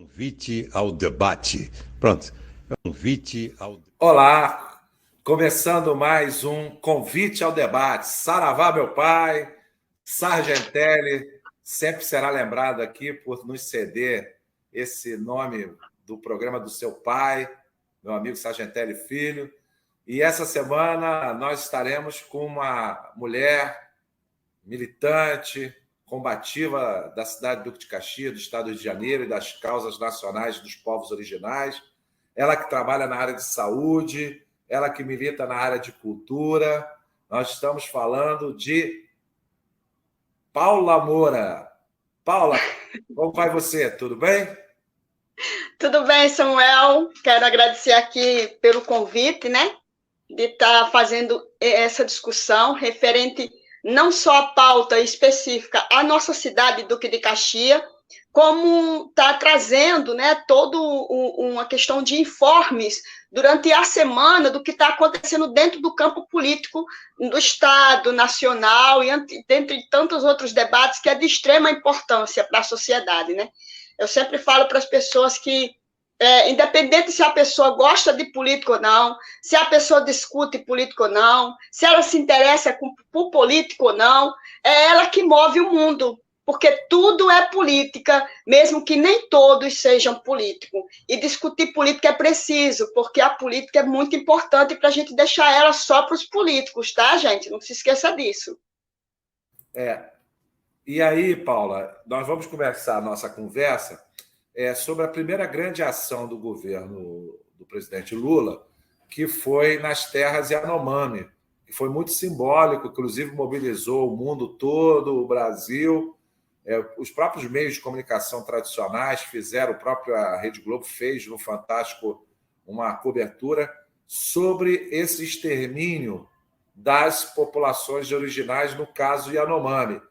Convite ao debate. Pronto. Convite ao... Olá, começando mais um Convite ao Debate. Saravá, meu pai, Sargentelli, sempre será lembrado aqui por nos ceder esse nome do programa do seu pai, meu amigo Sargentelli Filho. E essa semana nós estaremos com uma mulher militante, combativa da cidade de Duque de Caxias, do estado do Rio de Janeiro e das causas nacionais dos povos originais. Ela que trabalha na área de saúde, ela que milita na área de cultura. Nós estamos falando de Paula Moura. Paula, como vai você? Tudo bem? Tudo bem, Samuel. Quero agradecer aqui pelo convite, né? De estar fazendo essa discussão referente não só à pauta específica à nossa cidade, Duque de Caxias, como está trazendo, né, toda uma questão de informes durante a semana do que está acontecendo dentro do campo político do Estado, nacional, e dentre tantos outros debates que é de extrema importância para a sociedade, né? Eu sempre falo para as pessoas que, independente se a pessoa gosta de político ou não, se a pessoa discute político ou não, se ela se interessa por político ou não, é ela que move o mundo, porque tudo é política, mesmo que nem todos sejam políticos. E discutir política é preciso, porque a política é muito importante para a gente deixar ela só para os políticos, tá, gente? Não se esqueça disso. E aí, Paula, nós vamos começar a nossa conversa sobre a primeira grande ação do governo do presidente Lula, que foi nas terras Yanomami, que foi muito simbólico, inclusive mobilizou o mundo todo, o Brasil. Os próprios meios de comunicação tradicionais fizeram, a própria Rede Globo fez no Fantástico uma cobertura sobre esse extermínio das populações originais, no caso Yanomami.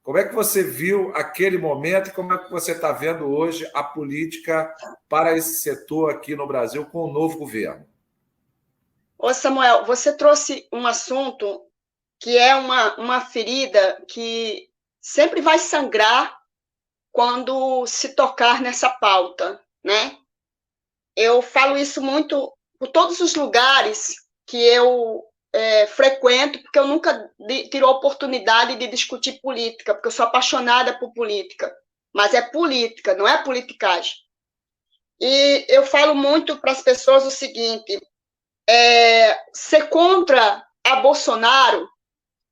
Como é que você viu aquele momento e como é que você está vendo hoje a política para esse setor aqui no Brasil com o novo governo? Ô, Samuel, você trouxe um assunto que é uma ferida que sempre vai sangrar quando se tocar nessa pauta, né? Eu falo isso muito por todos os lugares que eu frequento, porque eu nunca tive a oportunidade de discutir política, porque eu sou apaixonada por política, mas é política, não é politicagem. E eu falo muito para as pessoas o seguinte, ser contra a Bolsonaro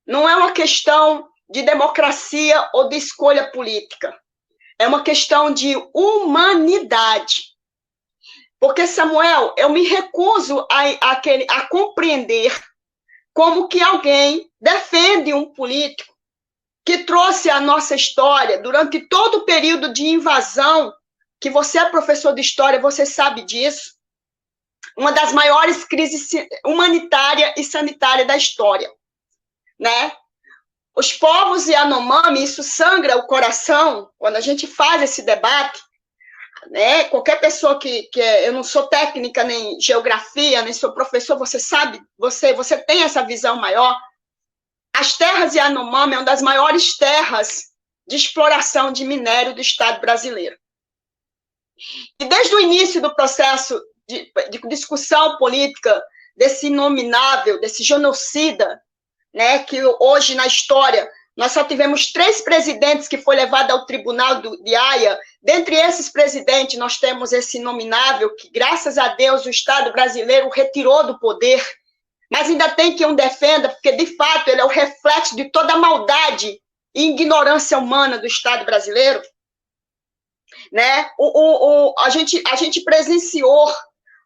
não é uma questão de democracia ou de escolha política, é uma questão de humanidade. Porque, Samuel, eu me recuso a compreender como que alguém defende um político que trouxe a nossa história durante todo o período de invasão, que você é professor de história, você sabe disso, uma das maiores crises humanitária e sanitária da história, né? Os povos Yanomami, isso sangra o coração, quando a gente faz esse debate, né? Qualquer pessoa eu não sou técnica, nem geografia, nem sou professor, você sabe, você tem essa visão maior. As terras Yanomami é uma das maiores terras de exploração de minério do Estado brasileiro. E desde o início do processo de discussão política desse inominável, desse genocida, né, que hoje na história nós só tivemos 3 presidentes que foi levado ao tribunal de Haia. Dentre esses presidentes, nós temos esse inominável que, graças a Deus, o Estado brasileiro retirou do poder, mas ainda tem quem o defenda, porque, de fato, ele é o reflexo de toda a maldade e ignorância humana do Estado brasileiro. Né? A gente presenciou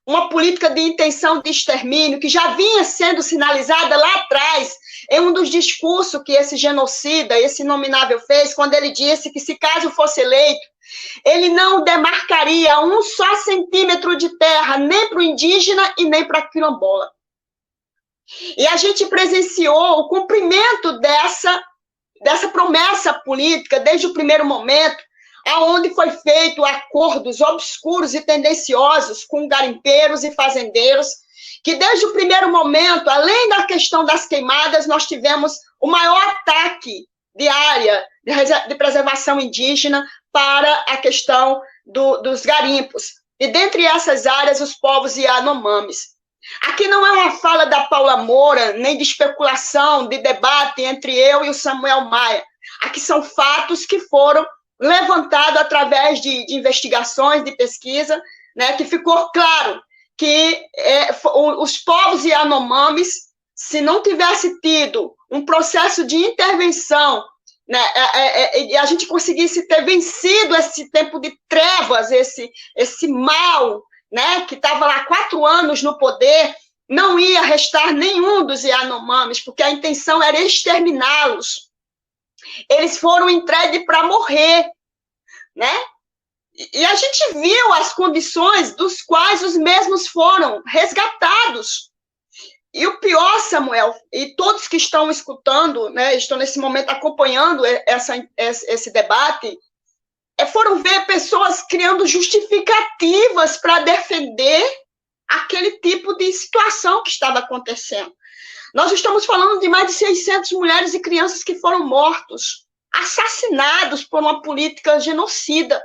uma política de intenção de extermínio que já vinha sendo sinalizada lá atrás, em um dos discursos que esse genocida, esse inominável fez, quando ele disse que, se caso fosse eleito, ele não demarcaria um só centímetro de terra, nem para o indígena e nem para a quilombola. E a gente presenciou o cumprimento dessa promessa política desde o primeiro momento, aonde foi feito acordos obscuros e tendenciosos com garimpeiros e fazendeiros, que desde o primeiro momento, além da questão das queimadas, nós tivemos o maior ataque de área de preservação indígena para a questão dos garimpos. E dentre essas áreas, os povos Yanomamis. Aqui não é uma fala da Paula Moura, nem de especulação, de debate entre eu e o Samuel Maia. Aqui são fatos que foram levantados através de investigações, de pesquisa, né, que ficou claro que os povos Yanomamis, se não tivesse tido um processo de intervenção, né, e a gente conseguisse ter vencido esse tempo de trevas, esse mal, né, que estava lá 4 anos no poder, não ia restar nenhum dos Yanomamis, porque a intenção era exterminá-los. Eles foram entregues para morrer, né? E a gente viu as condições dos quais os mesmos foram resgatados. E o pior, Samuel, e todos que estão escutando, né, estão nesse momento acompanhando esse debate, foram ver pessoas criando justificativas para defender aquele tipo de situação que estava acontecendo. Nós estamos falando de mais de 600 mulheres e crianças que foram mortos, assassinados por uma política genocida.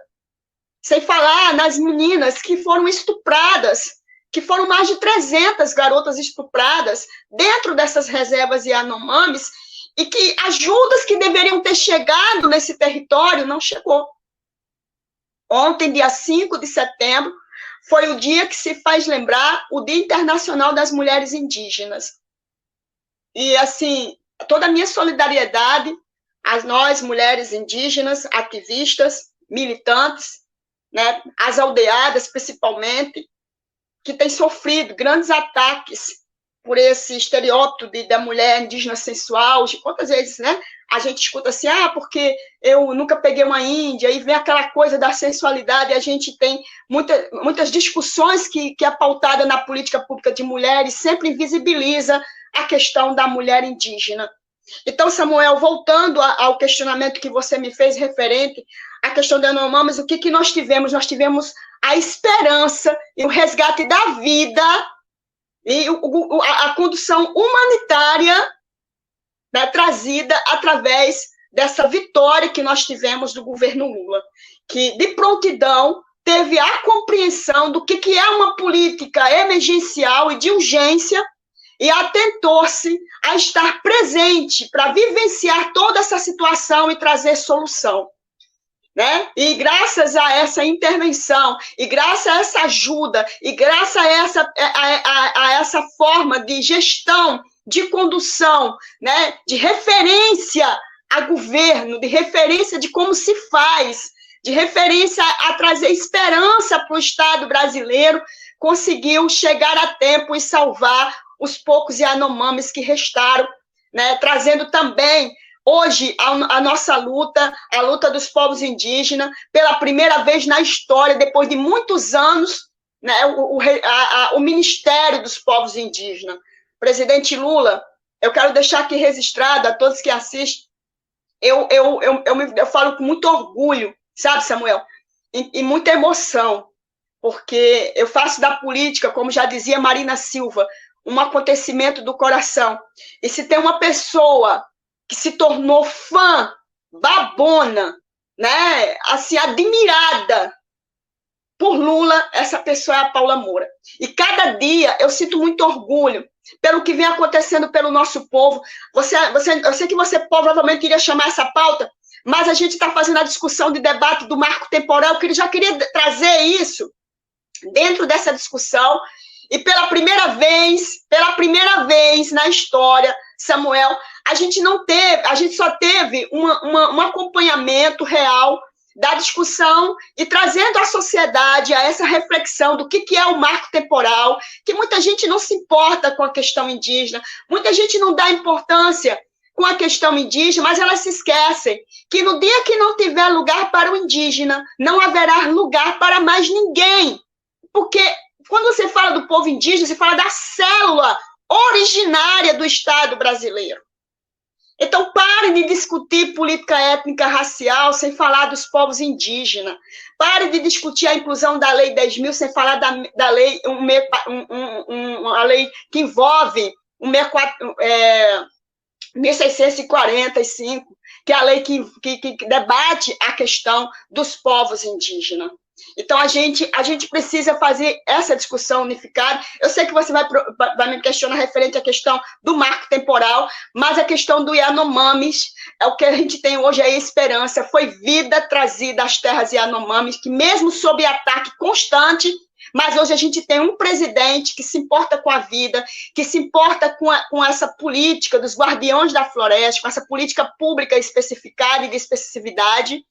Sem falar nas meninas que foram estupradas, que foram mais de 300 garotas estupradas dentro dessas reservas Yanomamis, e que ajudas que deveriam ter chegado nesse território não chegou. Ontem, dia 5 de setembro, foi o dia que se faz lembrar o Dia Internacional das Mulheres Indígenas. E, assim, toda a minha solidariedade a nós, mulheres indígenas, ativistas, militantes, né, as aldeadas, principalmente, que têm sofrido grandes ataques por esse estereótipo da mulher indígena sensual. Quantas vezes, né, a gente escuta assim, porque eu nunca peguei uma índia, e vem aquela coisa da sensualidade, e a gente tem muitas discussões que é pautada na política pública de mulheres, sempre invisibiliza a questão da mulher indígena. Então, Samuel, voltando ao questionamento que você me fez referente à questão da Yanomamis, o que nós tivemos? Nós tivemos a esperança e o resgate da vida e a condução humanitária, né, trazida através dessa vitória que nós tivemos do governo Lula, que de prontidão teve a compreensão do que é uma política emergencial e de urgência, e atentou-se a estar presente para vivenciar toda essa situação e trazer solução. Né? E graças a essa intervenção, e graças a essa ajuda, e graças a essa forma de gestão, de condução, né? De referência a governo, de referência de como se faz, de referência a trazer esperança para o Estado brasileiro, conseguiu chegar a tempo e salvar os poucos Yanomamis que restaram, né? Trazendo também hoje a nossa luta, a luta dos povos indígenas, pela primeira vez na história, depois de muitos anos, né, o Ministério dos Povos Indígenas. Presidente Lula, eu quero deixar aqui registrado a todos que assistem, eu falo com muito orgulho, sabe, Samuel, e muita emoção, porque eu faço da política, como já dizia Marina Silva, um acontecimento do coração. E se tem uma pessoa que se tornou fã, babona, né, assim, admirada por Lula, essa pessoa é a Paula Moura. E cada dia eu sinto muito orgulho pelo que vem acontecendo pelo nosso povo. Eu sei que você provavelmente iria chamar essa pauta, mas a gente está fazendo a discussão de debate do marco temporal, que ele já queria trazer isso dentro dessa discussão. E pela primeira vez na história, Samuel, a gente só teve um acompanhamento real da discussão e trazendo à sociedade a essa reflexão do que é o marco temporal, que muita gente não se importa com a questão indígena, muita gente não dá importância com a questão indígena, mas elas se esquecem que no dia que não tiver lugar para o indígena, não haverá lugar para mais ninguém, porque quando você fala do povo indígena, você fala da célula originária do Estado brasileiro. Então, pare de discutir política étnica racial sem falar dos povos indígenas. Pare de discutir a inclusão da Lei 10.000 sem falar da lei, uma lei que envolve 1645, que é a lei que debate a questão dos povos indígenas. Então, a gente precisa fazer essa discussão unificada. Eu sei que você vai me questionar referente à questão do marco temporal, mas a questão do Yanomamis é o que a gente tem hoje aí, esperança. Foi vida trazida às terras Yanomamis, que mesmo sob ataque constante, mas hoje a gente tem um presidente que se importa com a vida, que se importa com essa política dos guardiões da floresta, com essa política pública especificada e de especificidade.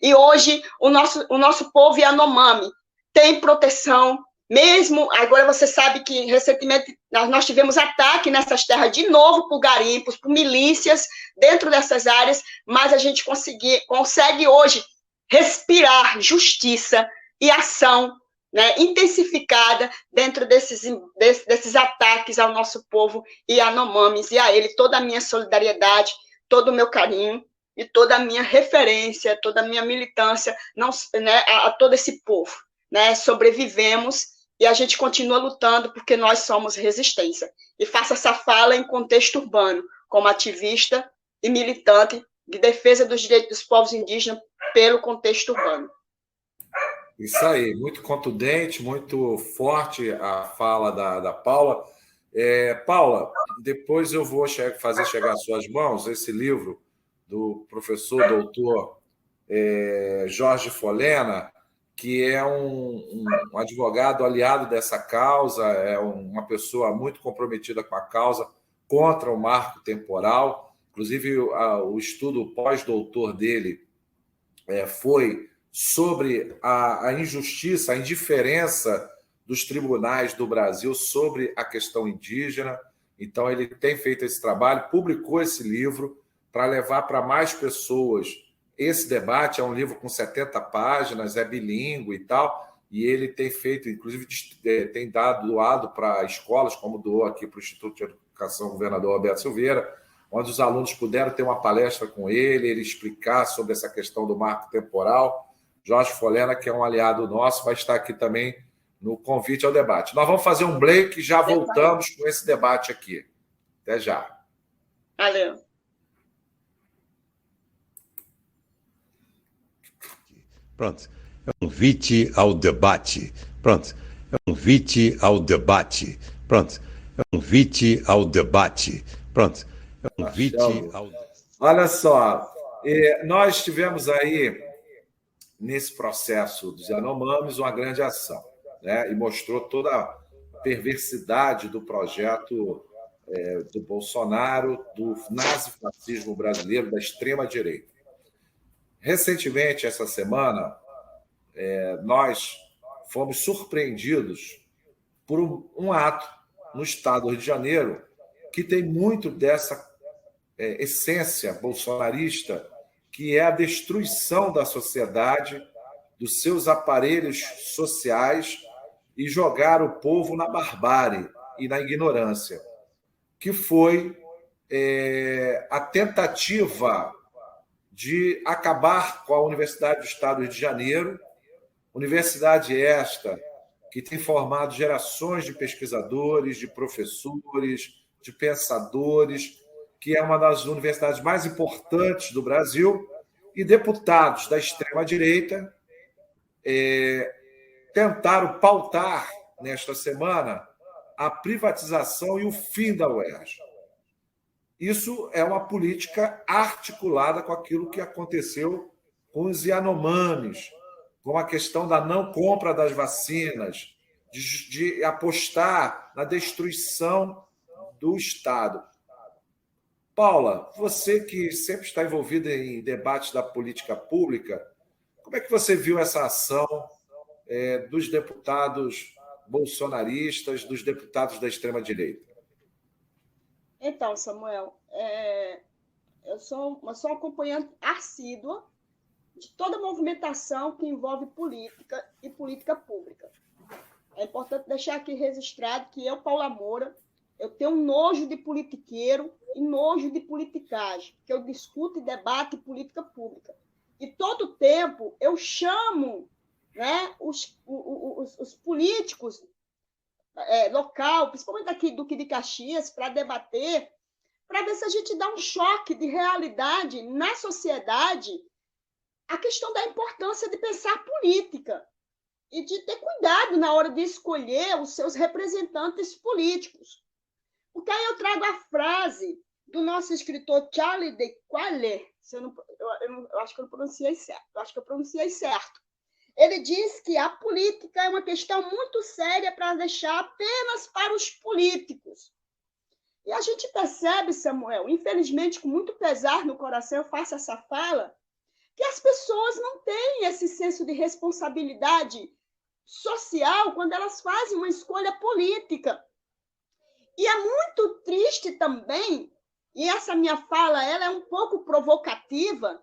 E hoje o nosso povo Yanomami tem proteção, mesmo agora você sabe que recentemente nós tivemos ataque nessas terras de novo por garimpos, por milícias dentro dessas áreas, mas a gente consegue hoje respirar justiça e ação, né, intensificada dentro desses ataques ao nosso povo Yanomamis, e a ele toda a minha solidariedade, todo o meu carinho e toda a minha referência, toda a minha militância, né, a todo esse povo. Né? Sobrevivemos e a gente continua lutando porque nós somos resistência. E faço essa fala em contexto urbano, como ativista e militante de defesa dos direitos dos povos indígenas pelo contexto urbano. Isso aí, muito contundente, muito forte a fala da Paula. Paula, depois eu vou fazer chegar às suas mãos esse livro do professor doutor Jorge Folena, que é um advogado aliado dessa causa, é uma pessoa muito comprometida com a causa contra o marco temporal. Inclusive, o estudo pós-doutor dele foi sobre a injustiça, a indiferença dos tribunais do Brasil sobre a questão indígena. Então, ele tem feito esse trabalho, publicou esse livro para levar para mais pessoas esse debate. É um livro com 70 páginas, é bilíngue e tal, e ele tem feito, inclusive, tem doado para escolas, como doou aqui para o Instituto de Educação Governador Roberto Silveira, onde os alunos puderam ter uma palestra com ele explicar sobre essa questão do marco temporal. Jorge Folena, que é um aliado nosso, vai estar aqui também no convite ao debate. Nós vamos fazer um break e já voltamos com esse debate aqui. Até já. Valeu. Pronto. É um convite ao debate. Pronto. É um convite ao debate. Pronto. É um convite ao debate. Pronto. É um convite ao... Olha só, nós tivemos aí, nesse processo dos Yanomamis, uma grande ação, né? E mostrou toda a perversidade do projeto do Bolsonaro, do nazifascismo brasileiro, da extrema-direita. Recentemente, essa semana, nós fomos surpreendidos por um ato no estado do Rio de Janeiro que tem muito dessa essência bolsonarista, que é a destruição da sociedade, dos seus aparelhos sociais e jogar o povo na barbárie e na ignorância, que foi a tentativa de acabar com a Universidade do Estado do Rio de Janeiro, universidade esta que tem formado gerações de pesquisadores, de professores, de pensadores, que é uma das universidades mais importantes do Brasil, e deputados da extrema-direita tentaram pautar, nesta semana, a privatização e o fim da UERJ. Isso é uma política articulada com aquilo que aconteceu com os Yanomamis, com a questão da não compra das vacinas, de apostar na destruição do Estado. Paula, você que sempre está envolvida em debates da política pública, como é que você viu essa ação dos deputados bolsonaristas, dos deputados da extrema-direita? Então, Samuel, eu sou uma acompanhante assídua de toda movimentação que envolve política e política pública. É importante deixar aqui registrado que eu, Paula Moura, eu tenho um nojo de politiqueiro e nojo de politicagem, que eu discuto e debato política pública. E todo tempo eu chamo, né, os políticos local, principalmente aqui do Duque de Caxias, para debater, para ver se a gente dá um choque de realidade na sociedade, a questão da importância de pensar política. e de ter cuidado na hora de escolher os seus representantes políticos. Porque aí eu trago a frase do nosso escritor Charles de Quayle, eu acho que eu pronunciei certo. Ele diz que a política é uma questão muito séria para deixar apenas para os políticos. E a gente percebe, Samuel, infelizmente, com muito pesar no coração, eu faço essa fala, que as pessoas não têm esse senso de responsabilidade social quando elas fazem uma escolha política. E é muito triste também, e essa minha fala ela é um pouco provocativa,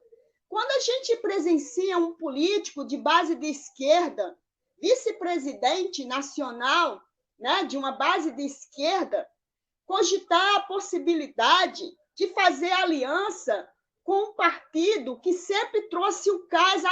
quando a gente presencia um político de base de esquerda, vice-presidente nacional, né, de uma base de esquerda, cogitar a possibilidade de fazer aliança com um partido que sempre trouxe o caos,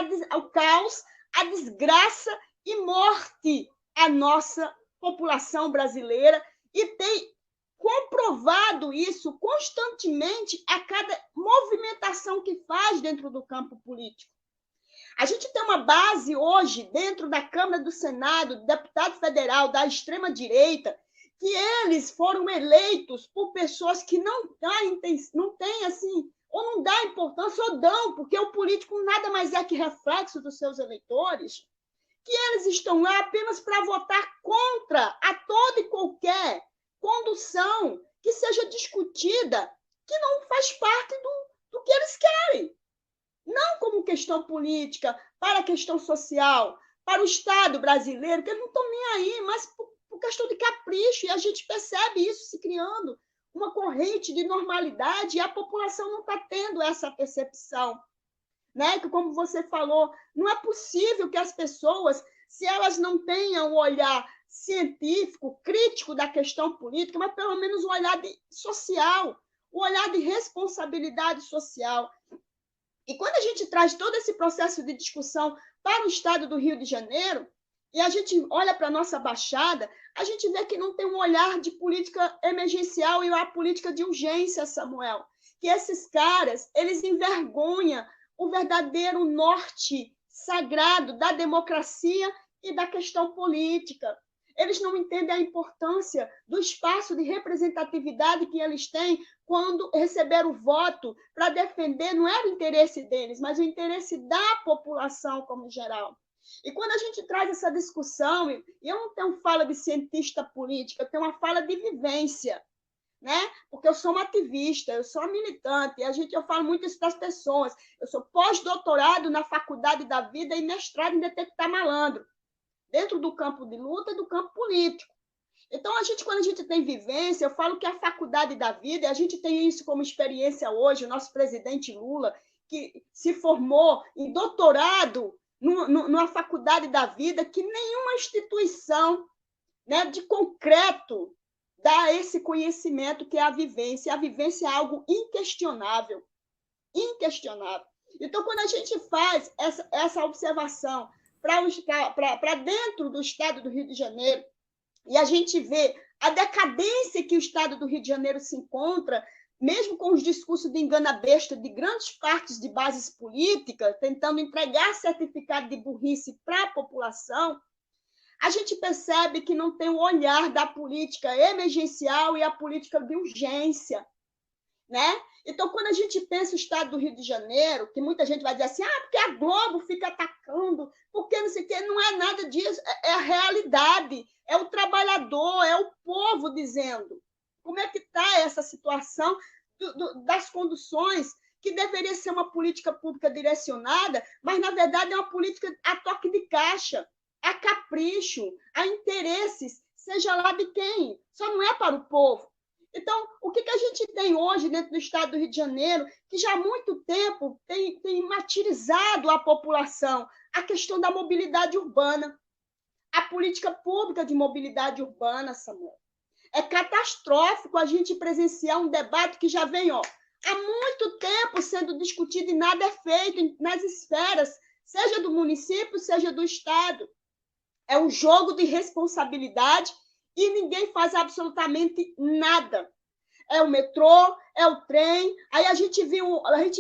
a desgraça e morte à nossa população brasileira, e tem comprovado isso constantemente a cada movimentação que faz dentro do campo político. A gente tem uma base hoje dentro da Câmara do Senado, do deputado federal da extrema-direita, que eles foram eleitos por pessoas que não têm assim, ou não dá importância, ou dão, porque o político nada mais é que reflexo dos seus eleitores, que eles estão lá apenas para votar contra a toda e qualquer condução que seja discutida, que não faz parte do que eles querem. Não como questão política, para a questão social, para o Estado brasileiro, que eles não estão nem aí, mas por questão de capricho, e a gente percebe isso se criando uma corrente de normalidade, e a população não está tendo essa percepção. Né? Que, como você falou, não é possível que as pessoas, se elas não tenham o olhar científico, crítico da questão política, mas pelo menos o olhar social, o olhar de responsabilidade social. E quando a gente traz todo esse processo de discussão para o estado do Rio de Janeiro, e a gente olha para a nossa Baixada, a gente vê que não tem um olhar de política emergencial e a política de urgência, Samuel. Que esses caras, eles envergonham o verdadeiro norte sagrado da democracia e da questão política. Eles não entendem a importância do espaço de representatividade que eles têm quando receberam o voto para defender, não era o interesse deles, mas o interesse da população como geral. E quando a gente traz essa discussão, e eu não tenho fala de cientista política, eu tenho uma fala de vivência, né? Porque eu sou uma ativista, eu sou uma militante, e eu falo muito isso das pessoas. Eu sou pós-doutorado na Faculdade da Vida e mestrado em detectar malandro, dentro do campo de luta e do campo político. Então, quando a gente tem vivência, eu falo que a Faculdade da Vida, e a gente tem isso como experiência hoje, o nosso presidente Lula, que se formou em doutorado numa Faculdade da Vida, que nenhuma instituição, né, de concreto dá esse conhecimento que é a vivência. E a vivência é algo inquestionável. Inquestionável. Então, quando a gente faz essa observação para dentro do estado do Rio de Janeiro, e a gente vê a decadência que o estado do Rio de Janeiro se encontra, mesmo com os discursos de engana besta de grandes partes de bases políticas, tentando entregar certificado de burrice para a população, a gente percebe que não tem o olhar da política emergencial e a política de urgência, né? Então, quando a gente pensa o estado do Rio de Janeiro, que muita gente vai dizer assim, porque a Globo fica atacando, porque não sei o quê, não é nada disso, é a realidade, é o trabalhador, é o povo dizendo como é que está essa situação das conduções, que deveria ser uma política pública direcionada, mas, na verdade, é uma política a toque de caixa, a capricho, a interesses, seja lá de quem, só não é para o povo. Então, o que a gente tem hoje dentro do estado do Rio de Janeiro, que já há muito tempo tem martirizado a população, a questão da mobilidade urbana, a política pública de mobilidade urbana, Samuel. É catastrófico a gente presenciar um debate que já vem há muito tempo sendo discutido e nada é feito nas esferas, seja do município, seja do estado. É um jogo de responsabilidade e ninguém faz absolutamente nada. É o metrô, é o trem, aí a gente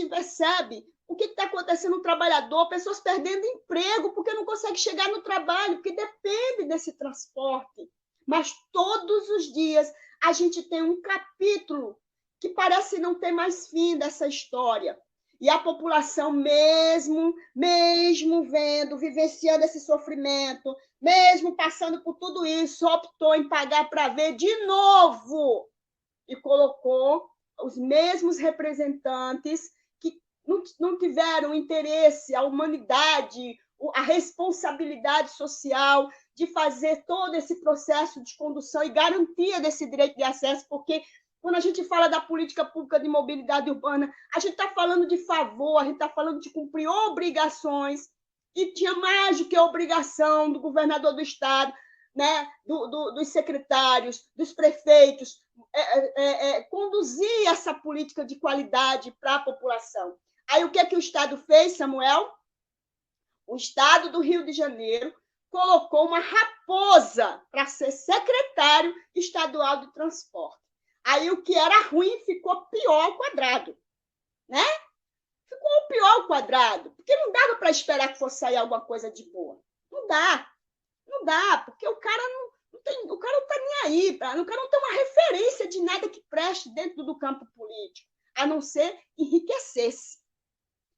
percebe o que está acontecendo no trabalhador, pessoas perdendo emprego porque não conseguem chegar no trabalho, porque depende desse transporte. Mas todos os dias a gente tem um capítulo que parece não ter mais fim dessa história. E a população, mesmo vendo, vivenciando esse sofrimento, mesmo passando por tudo isso, optou em pagar para ver de novo e colocou os mesmos representantes que não tiveram interesse, a humanidade, a responsabilidade social de fazer todo esse processo de condução e garantia desse direito de acesso, porque quando a gente fala da política pública de mobilidade urbana, a gente está falando de favor, a gente está falando de cumprir obrigações, e tinha mais do que a obrigação do governador do Estado, né, dos secretários, dos prefeitos, conduzir essa política de qualidade para a população. Aí o que o Estado fez, Samuel? O Estado do Rio de Janeiro colocou uma raposa para ser secretário estadual de transporte. Aí o que era ruim ficou pior ao quadrado, né? Ficou pior ao quadrado, porque não dava para esperar que fosse sair alguma coisa de boa. Não dá, porque o cara não está nem aí, o cara não tem uma referência de nada que preste dentro do campo político, a não ser enriquecer-se.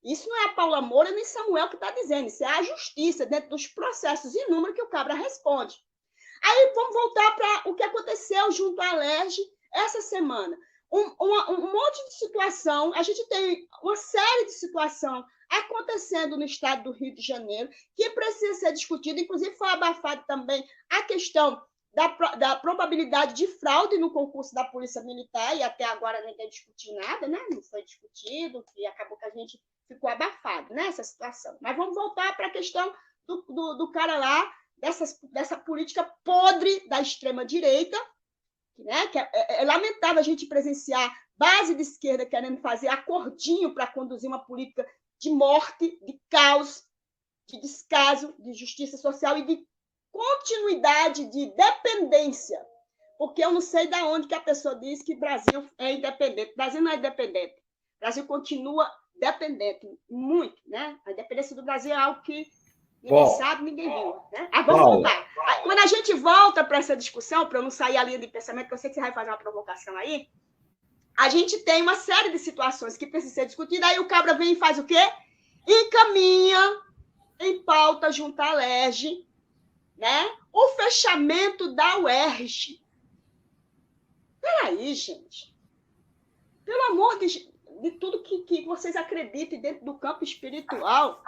Isso não é a Paula Moura nem Samuel que está dizendo, isso é a justiça, dentro dos processos inúmeros que o cabra responde. Aí vamos voltar para o que aconteceu junto à Alerj essa semana. Um monte de situação, a gente tem uma série de situações acontecendo no estado do Rio de Janeiro que precisa ser discutida, inclusive foi abafado também a questão da probabilidade de fraude no concurso da Polícia Militar, e até agora ninguém discutiu nada, né? Não foi discutido, e acabou que a gente ficou abafado nessa situação. Mas vamos voltar para a questão do cara lá, dessa política podre da extrema-direita, né? Que é lamentável a gente presenciar base de esquerda querendo fazer acordinho para conduzir uma política de morte, de caos, de descaso, de justiça social e de continuidade de dependência. Porque eu não sei de onde que a pessoa diz que o Brasil é independente. O Brasil não é independente. O Brasil continua dependente, muito, né? A independência do Brasil é algo que ninguém sabe, ninguém viu. Né? Vamos voltar. Quando a gente volta para essa discussão, para eu não sair a linha de pensamento, que eu sei que você vai fazer uma provocação aí, a gente tem uma série de situações que precisam ser discutidas, aí o cabra vem e faz o quê? Encaminha em pauta junto à Alerj, né? O fechamento da UERJ. Peraí, gente. Pelo amor de tudo que vocês acreditem dentro do campo espiritual,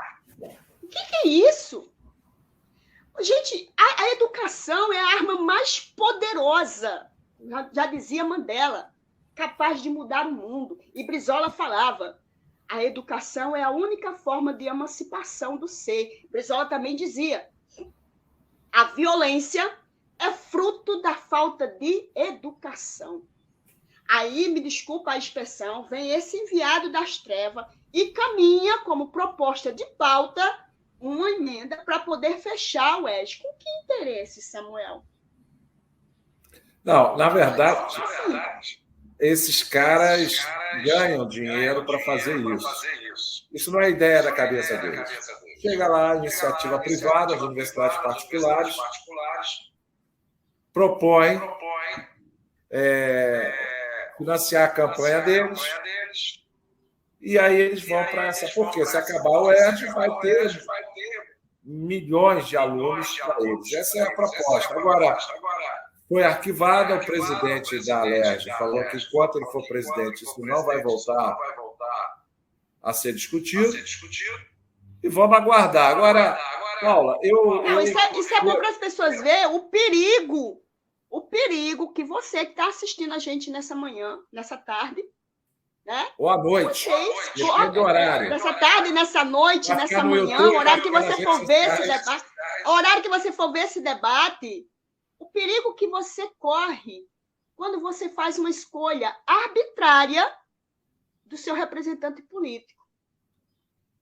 o que é isso? Gente, a educação é a arma mais poderosa, já dizia Mandela, capaz de mudar o mundo. E Brizola falava, a educação é a única forma de emancipação do ser. Brizola também dizia, a violência é fruto da falta de educação. Aí, me desculpa a expressão, vem esse enviado das trevas e caminha como proposta de pauta uma emenda para poder fechar o UERJ. Com que interesse, Samuel? Não, na verdade, esses caras ganham dinheiro para fazer isso. Isso não é ideia da cabeça deles. Chega lá, iniciativa privada, as universidades particulares, propõe financiar a campanha deles, e aí eles vão para essa. Porque se acabar o UERJ, vai ter milhões de alunos para eles. Essa é a proposta. Agora, foi arquivada, o presidente da Alerj falou que enquanto ele for presidente, isso não vai voltar a ser discutido. E vamos aguardar. Agora, Paula, isso é bom para as pessoas verem o perigo que você que está assistindo a gente nessa manhã, nessa tarde, né? Ou à noite. Depende do horário. Nessa tarde, nessa noite, nessa manhã, o horário que você for ver esse debate, o horário que você for ver esse debate, o perigo que você corre quando você faz uma escolha arbitrária do seu representante político.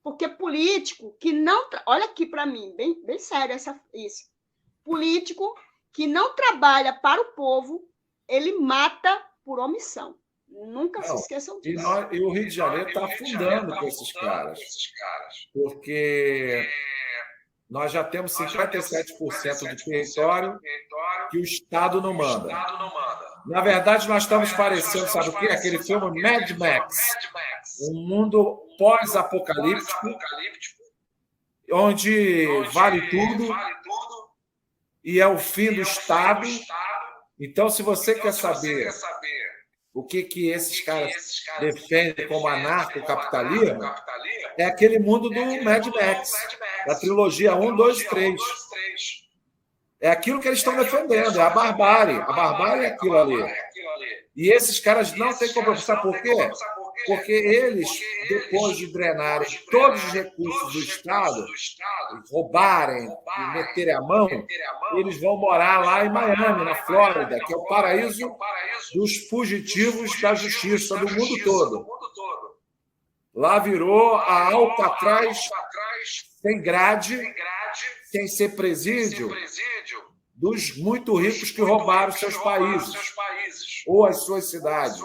Porque político que não... Olha aqui para mim, bem sério isso. Político que não trabalha para o povo, ele mata por omissão. Nunca se esqueçam E, disso. e o Rio de Janeiro está afundando com esses caras, porque nós já temos 57% do território que o Estado não manda. Na verdade, nós estamos parecendo, sabe o quê? Aquele filme Mad Max, um mundo pós-apocalíptico, onde vale tudo e é o fim do Estado. Então, se você quer saber o que esses caras defendem como anarcocapitalismo, é aquele mundo do Mad Max, da trilogia 1, 2 e 3. É aquilo que eles estão defendendo, é a barbárie. A barbárie é aquilo ali. E esses caras não têm como. Sabe por quê? Porque eles, depois de drenarem todos os recursos do Estado, roubarem e meterem a mão, eles vão morar lá em Miami, na Flórida, que é o paraíso dos fugitivos da justiça do mundo todo. Lá virou a Alcatraz sem grade, sem ser presídio, dos muito ricos que roubaram seus países ou as suas cidades,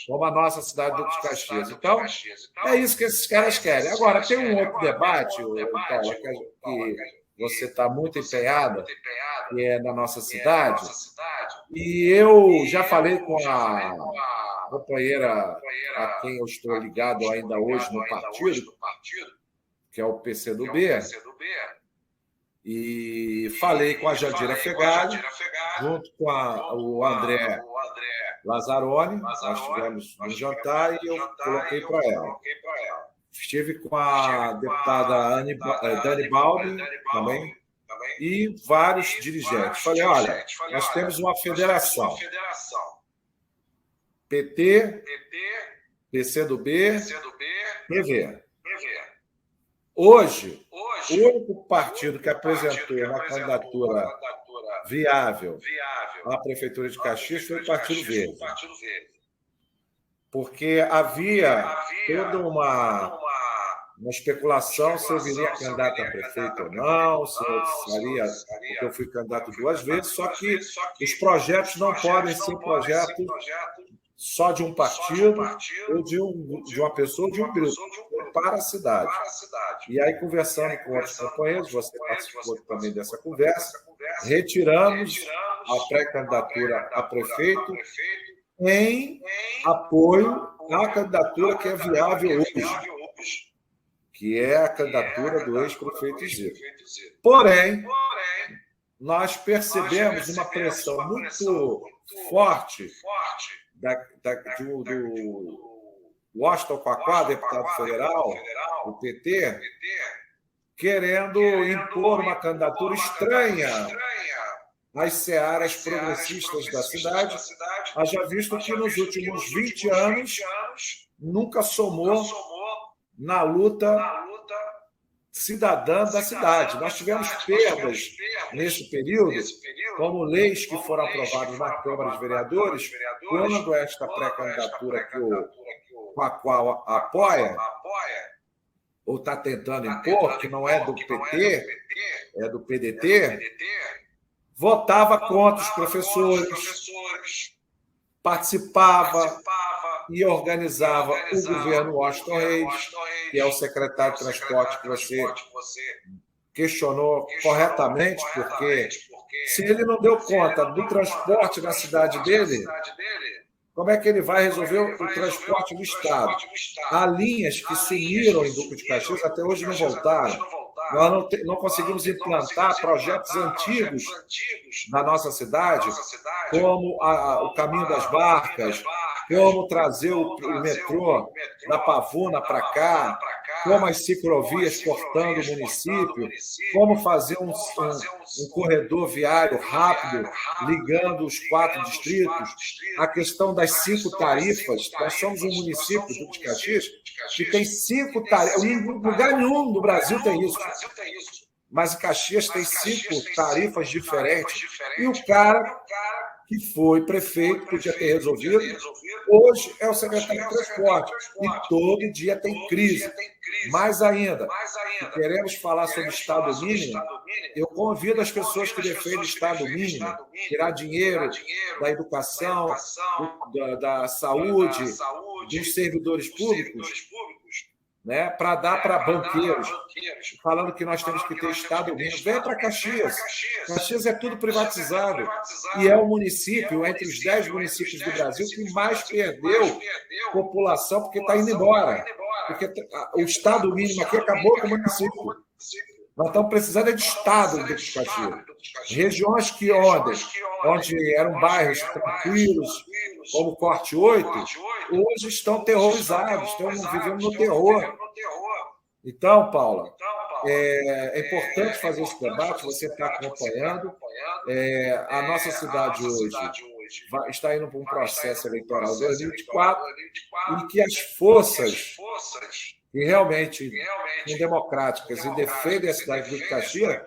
como a nossa cidade do Duque de Caxias. Então, é isso que esses caras querem. Agora, tem um outro debate, Paula, que você está muito empenhada, que é na nossa cidade, e eu já falei com a companheira a quem eu estou ligado ainda hoje no partido, que é o PCdoB, e falei com a Jandira Fegali, junto com o André Lazzaroni, nós tivemos um jantar e eu coloquei para ela. Estive com a deputada Dani Balbi também e vários dirigentes. Falei, olha, nós temos uma federação. PT, PCdoB, PV. Hoje, o único partido que apresentou uma candidatura viável à Prefeitura de Caxias foi o Partido Verde. Porque havia toda uma especulação se eu viria candidato a prefeito ou não, se eu faria, porque eu fui candidato 2 vezes, só que os projetos não podem ser projetos só de um partido ou de uma pessoa ou de um grupo, para a cidade. E aí, conversando com outros companheiros, você participou também dessa conversa, retiramos a pré-candidatura a prefeito em apoio à candidatura que é viável hoje, que é a candidatura do ex-prefeito Zico. Porém, nós percebemos uma pressão muito forte do Washington Quaquá, deputado federal, do PT, querendo impor uma candidatura estranha às searas progressistas da cidade, haja visto que nos últimos 20 anos nunca somou na luta cidadã da cidade. Nós tivemos perdas nesse período, como leis que foram aprovadas na Câmara de Vereadores, quando esta pré-candidatura que com a qual apoia, ou está tentando impor, que não é do PT, é do PDT, votava contra os professores, participava e organizava o governo Washington Reis, que é o secretário de transporte que você questionou corretamente, porque se ele não deu conta do transporte na cidade dele, como é que ele vai resolver o transporte do Estado? Há linhas que sumiram em Duque de Caxias, até hoje não voltaram. Nós não conseguimos implantar projetos antigos na nossa cidade, como o Caminho das Barcas, como trazer o metrô da Pavuna para cá, como as ciclovias cortando o município, como fazer um corredor viário rápido ligando os 4 distritos, a questão das 5 tarifas. Nós somos um município do Duque de Caxias que tem 5 tarifas. Em lugar nenhum do Brasil tem isso. Mas em Caxias tem 5 tarifas diferentes. E o cara que foi prefeito, podia ter resolvido, hoje é o secretário de transporte, e todo dia tem crise. Mais ainda, se queremos falar sobre Estado mínimo, eu convido as pessoas que defendem Estado mínimo, tirar dinheiro da educação, da saúde, dos servidores públicos, né, para dar para banqueiros, falando que nós temos que ter Estado mínimo. Venha para Caxias. Caxias é tudo privatizado. E é o município, entre os 10 municípios do Brasil, que mais perdeu população, porque está indo embora. Porque o Estado mínimo aqui acabou com o município. Nós estamos precisando de Estado do Caxias. Regiões que onde eram bairros tranquilos, como Corte 8, hoje estão terrorizados, estão vivendo no terror. Então, Paula, é importante fazer esse debate, você está acompanhando. A nossa cidade hoje está indo para um processo eleitoral 2024 e que as forças que realmente são democráticas e defendem a cidade de Caxias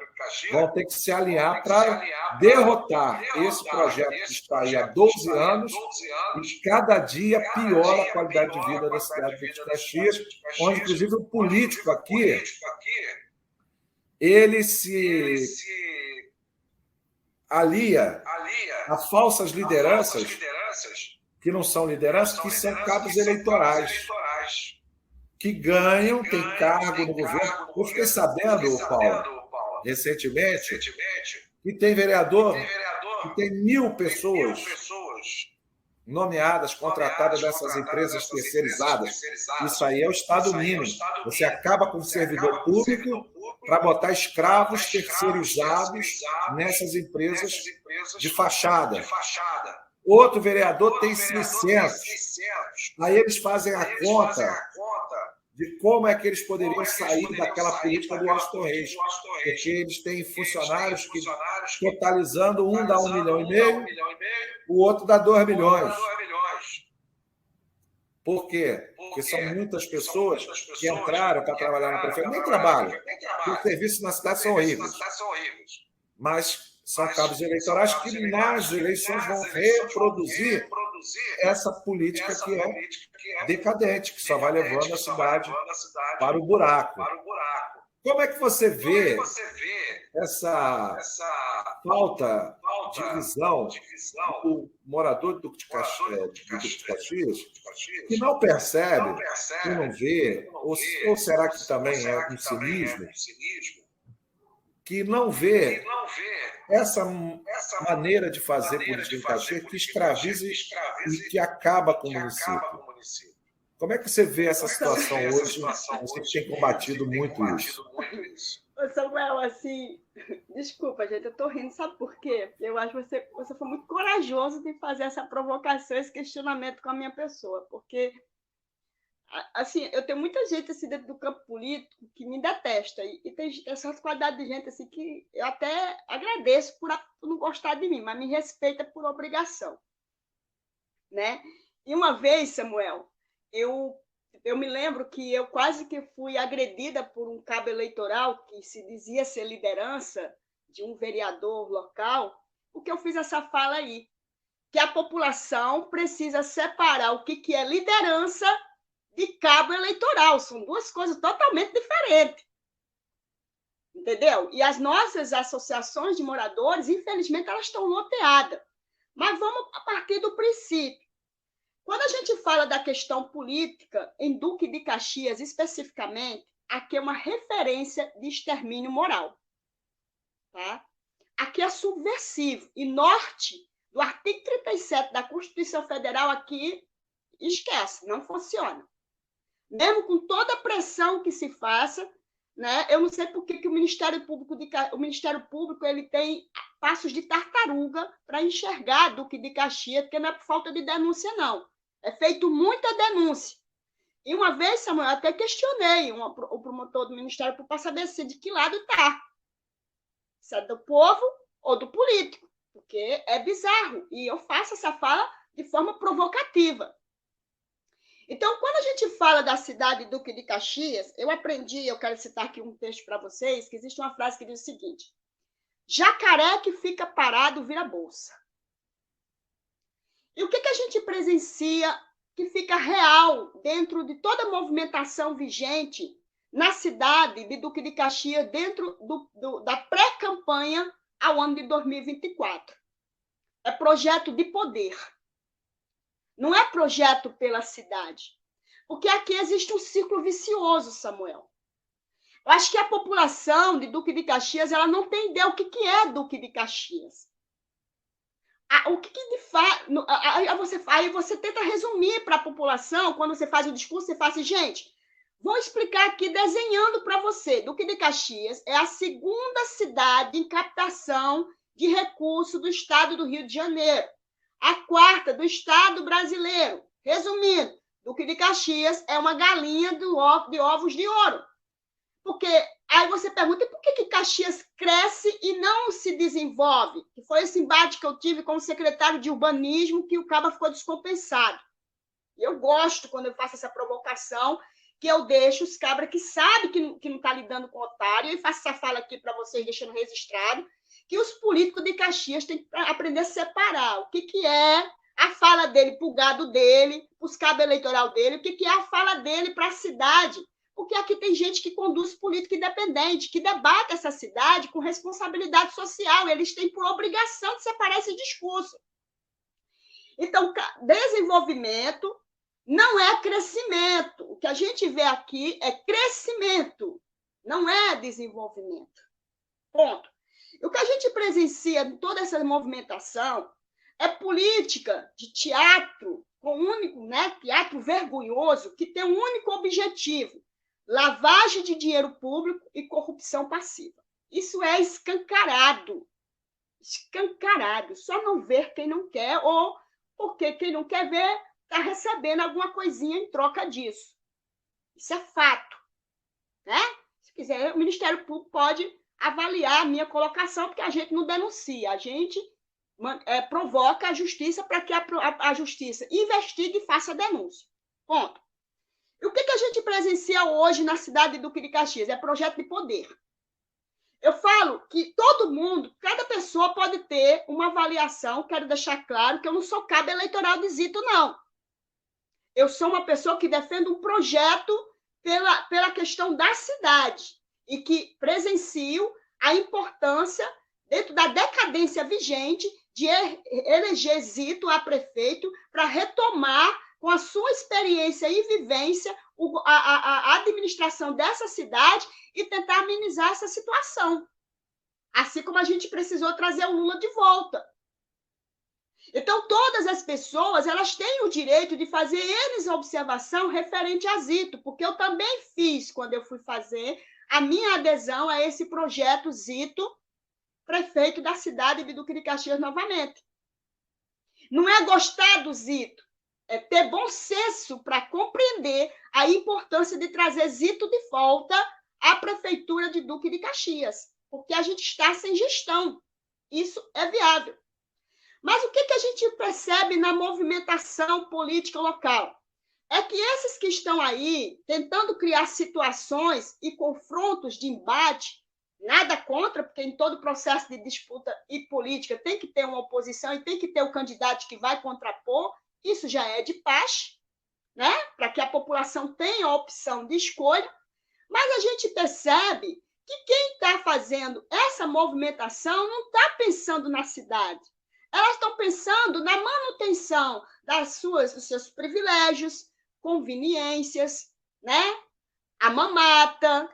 vão ter que se alinhar para derrotar esse projeto que está aí há 12 anos e cada dia piora a qualidade de vida da cidade de Caxias, onde, inclusive, o político aqui, ele se alia a falsas lideranças, que não são lideranças, que são cabos eleitorais, que ganham, têm cargo no governo. Eu fiquei sabendo, Paulo, recentemente, que tem vereador que tem 1.000 pessoas nomeadas, contratadas dessas empresas terceirizadas. Isso aí é o Estado mínimo. Você acaba com o servidor público para botar escravos terceirizados nessas empresas de fachada. Outro vereador tem 600. Aí eles fazem a conta de como é que eles poderiam sair daquela política do Washington Reis. Porque eles têm funcionários que, totalizando, um dá 1,5 milhão, o outro dá 2 milhões. Por quê? Porque são muitas pessoas que entraram para trabalhar na prefeitura, nem trabalham, porque os serviços na cidade são horríveis. Mas são cabos eleitorais que, nas eleições, vão reproduzir essa política que é decadente, que só vai levando a cidade para o buraco. Como é que você vê essa falta de visão do morador do Duque de Caxias, que não percebe, que não vê, ou será que também é um cinismo, que não vê essa maneira de fazer política em Caxias que escraviza e que acaba com o município? Como é que você vê essa situação hoje? Você tem combatido muito isso. Samuel, assim, desculpa, gente, eu estou rindo, sabe por quê? Eu acho que você foi muito corajoso de fazer essa provocação, esse questionamento com a minha pessoa, porque, assim, eu tenho muita gente assim, dentro do campo político que me detesta, e tem essa qualidade de gente assim, que eu até agradeço por não gostar de mim, mas me respeita por obrigação, né? E uma vez, Samuel, eu me lembro que eu quase que fui agredida por um cabo eleitoral que se dizia ser liderança de um vereador local, porque eu fiz essa fala aí, que a população precisa separar o que é liderança de cabo eleitoral. São duas coisas totalmente diferentes. Entendeu? E as nossas associações de moradores, infelizmente, elas estão loteadas. Mas vamos a partir do princípio. Quando a gente fala da questão política, em Duque de Caxias, especificamente, aqui é uma referência de extermínio moral. Tá? Aqui é subversivo. E norte do artigo 37 da Constituição Federal, aqui, esquece, não funciona. Mesmo com toda a pressão que se faça, né, eu não sei por que o Ministério Público ele tem passos de tartaruga para enxergar Duque de Caxias, porque não é por falta de denúncia, não. É feito muita denúncia. E uma vez, Samuel, eu até questionei o promotor do Ministério Público para saber de que lado está. Se é do povo ou do político, porque é bizarro. E eu faço essa fala de forma provocativa. Então, quando a gente fala da cidade de Duque de Caxias, eu aprendi, eu quero citar aqui um texto para vocês, que existe uma frase que diz o seguinte: jacaré que fica parado vira bolsa. E o que a gente presencia que fica real dentro de toda a movimentação vigente na cidade de Duque de Caxias, dentro da pré-campanha ao ano de 2024? É projeto de poder. Não é projeto pela cidade. Porque aqui existe um círculo vicioso, Samuel. Eu acho que a população de Duque de Caxias ela não tem ideia o que é Duque de Caxias. O que de fato. Aí você tenta resumir para a população, quando você faz o discurso, você fala assim, gente, vou explicar aqui desenhando para você. Duque de Caxias é a segunda cidade em captação de recursos do estado do Rio de Janeiro. A quarta do estado brasileiro. Resumindo, Duque de Caxias é uma galinha de ovos de ouro. Porque aí você pergunta, por que Caxias cresce e não se desenvolve? Que foi esse embate que eu tive com o secretário de urbanismo, que o caba ficou descompensado. Eu gosto, quando eu faço essa provocação, que eu deixo os cabras que sabem que não está lidando com otário, e faço essa fala aqui para vocês, deixando registrado, que os políticos de Caxias têm que aprender a separar o que é a fala dele para o gado dele, para os cabos eleitoral dele, o que é a fala dele para a cidade. Porque aqui tem gente que conduz política independente, que debate essa cidade com responsabilidade social. Eles têm por obrigação de separar esse discurso. Então, desenvolvimento não é crescimento. O que a gente vê aqui é crescimento, não é desenvolvimento. Ponto. E o que a gente presencia em toda essa movimentação é política de teatro, com único, teatro vergonhoso, que tem um único objetivo: lavagem de dinheiro público e corrupção passiva. Isso é escancarado. Escancarado. Só não ver quem não quer, ou porque quem não quer ver está recebendo alguma coisinha em troca disso. Isso é fato. Né? Se quiser, o Ministério Público pode avaliar a minha colocação, porque a gente não denuncia, a gente provoca a justiça para que a justiça investigue e faça a denúncia. Ponto. E o que a gente presencia hoje na cidade de Duque de Caxias? É projeto de poder. Eu falo que todo mundo, cada pessoa pode ter uma avaliação, quero deixar claro que eu não sou cabo eleitoral de Zito, não. Eu sou uma pessoa que defende um projeto pela questão da cidade e que presencio a importância, dentro da decadência vigente, de eleger Zito a prefeito para retomar, com a sua experiência e vivência, a administração dessa cidade e tentar amenizar essa situação. Assim como a gente precisou trazer o Lula de volta. Então, todas as pessoas elas têm o direito de fazer eles a observação referente a Zito, porque eu também fiz, quando eu fui fazer a minha adesão a esse projeto Zito, prefeito da cidade de Duque de Caxias novamente. Não é gostar do Zito, é ter bom senso para compreender a importância de trazer Zito de volta à prefeitura de Duque de Caxias, porque a gente está sem gestão. Isso é viável. Mas o que a gente percebe na movimentação política local? É que esses que estão aí tentando criar situações e confrontos de embate, nada contra, porque em todo processo de disputa e política tem que ter uma oposição e tem que ter o candidato que vai contrapor, isso já é de praxe, né? Para que a população tenha a opção de escolha, mas a gente percebe que quem está fazendo essa movimentação não está pensando na cidade. Elas estão pensando na manutenção dos seus privilégios, conveniências, né? A mamata,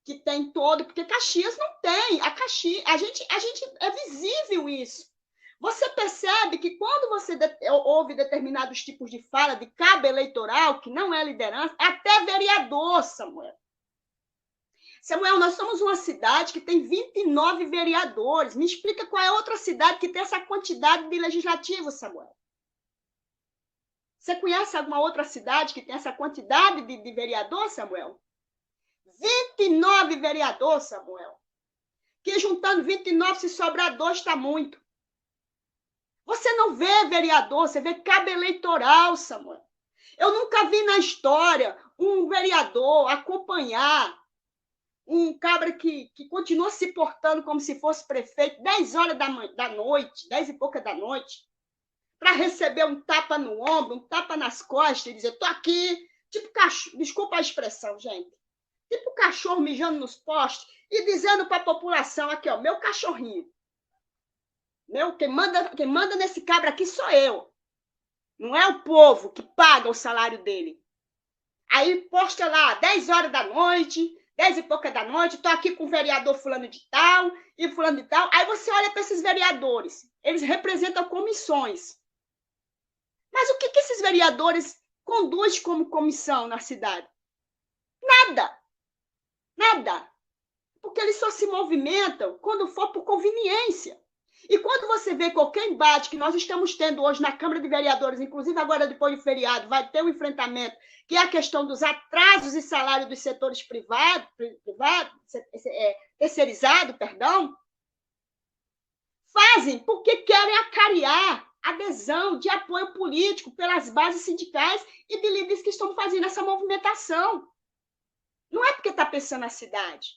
que tem todo, porque Caxias não tem. A gente é visível isso. Você percebe que quando você ouve determinados tipos de fala de cabo eleitoral, que não é liderança, até vereador, Samuel. Samuel, nós somos uma cidade que tem 29 vereadores. Me explica qual é outra cidade que tem essa quantidade de legislativo, Samuel. Você conhece alguma outra cidade que tem essa quantidade de vereador, Samuel? 29 vereadores, Samuel. Que juntando 29, se sobrar 2, está muito. Você não vê vereador, você vê cabo eleitoral, Samuel. Eu nunca vi na história um vereador acompanhar um cabra que continua se portando como se fosse prefeito 10 horas da noite, 10 e pouca da noite, para receber um tapa no ombro, um tapa nas costas e dizer, tô aqui, tipo cachorro, desculpa a expressão, gente, tipo cachorro mijando nos postes e dizendo para a população aqui, ó, meu cachorrinho, quem manda nesse cabra aqui sou eu, não é o povo que paga o salário dele. Aí posta lá, 10 horas da noite, 10 e pouca da noite, tô aqui com o vereador fulano de tal e fulano de tal. Aí você olha para esses vereadores, eles representam comissões. Mas o que esses vereadores conduzem como comissão na cidade? Nada. Nada. Porque eles só se movimentam quando for por conveniência. E quando você vê qualquer embate que nós estamos tendo hoje na Câmara de Vereadores, inclusive agora depois do feriado, vai ter um enfrentamento, que é a questão dos atrasos e salários dos setores terceirizados, fazem porque querem acarear adesão de apoio político pelas bases sindicais e de líderes que estão fazendo essa movimentação. Não é porque está pensando na cidade.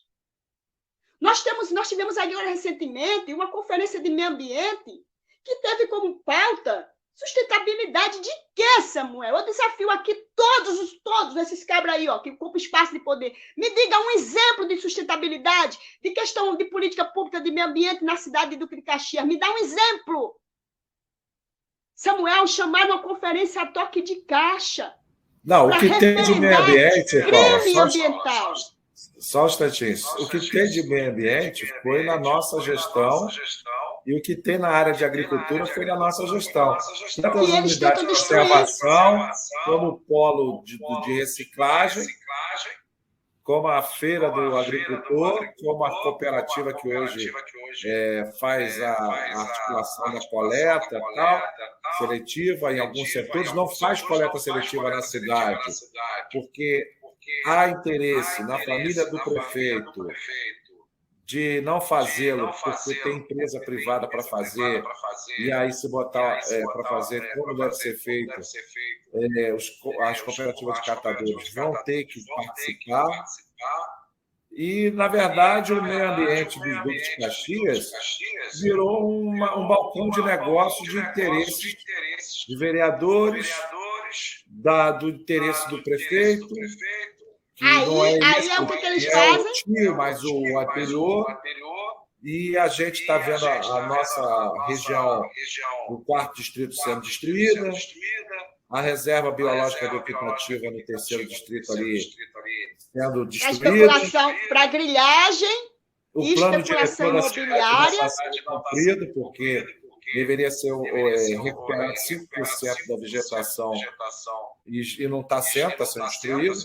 Nós tivemos agora recentemente uma conferência de meio ambiente que teve como pauta sustentabilidade de quê, Samuel? Eu desafio aqui todos esses cabras aí, ó, que ocupam espaço de poder. Me diga um exemplo de sustentabilidade, de questão de política pública de meio ambiente na cidade de Duque de Caxias. Me dá um exemplo. Samuel, chamaram uma conferência a toque de caixa. Não, o que tem de meio ambiente, Paula, crime ambiental. Só um instantinho. O que tem de meio ambiente foi na nossa gestão e o que tem na área de agricultura foi na nossa gestão. Tanto as unidades de conservação, como o polo de reciclagem, como a feira do agricultor, como a cooperativa que hoje faz a articulação da coleta tal, seletiva em alguns setores, não faz coleta seletiva na cidade, porque há interesse na família do prefeito de não fazê-lo, porque tem empresa privada para fazer, e aí se botar para fazer como deve ser feito, as cooperativas de catadores vão ter que participar. E, na verdade, o meio ambiente dos Duques de Caxias virou um balcão de negócios de interesses de vereadores, do interesse do prefeito, que não é isso, é o que eles fazem? O tio, mas o anterior. E a gente está vendo a nossa região, o 4º distrito sendo destruída, a reserva biológica educativa no 3º distrito ali sendo destruída. A especulação para grilhagem, o plano especulação imobiliária. Cumprido, porque deveria ser recuperar 5% da vegetação e não está sendo, está sendo destruído.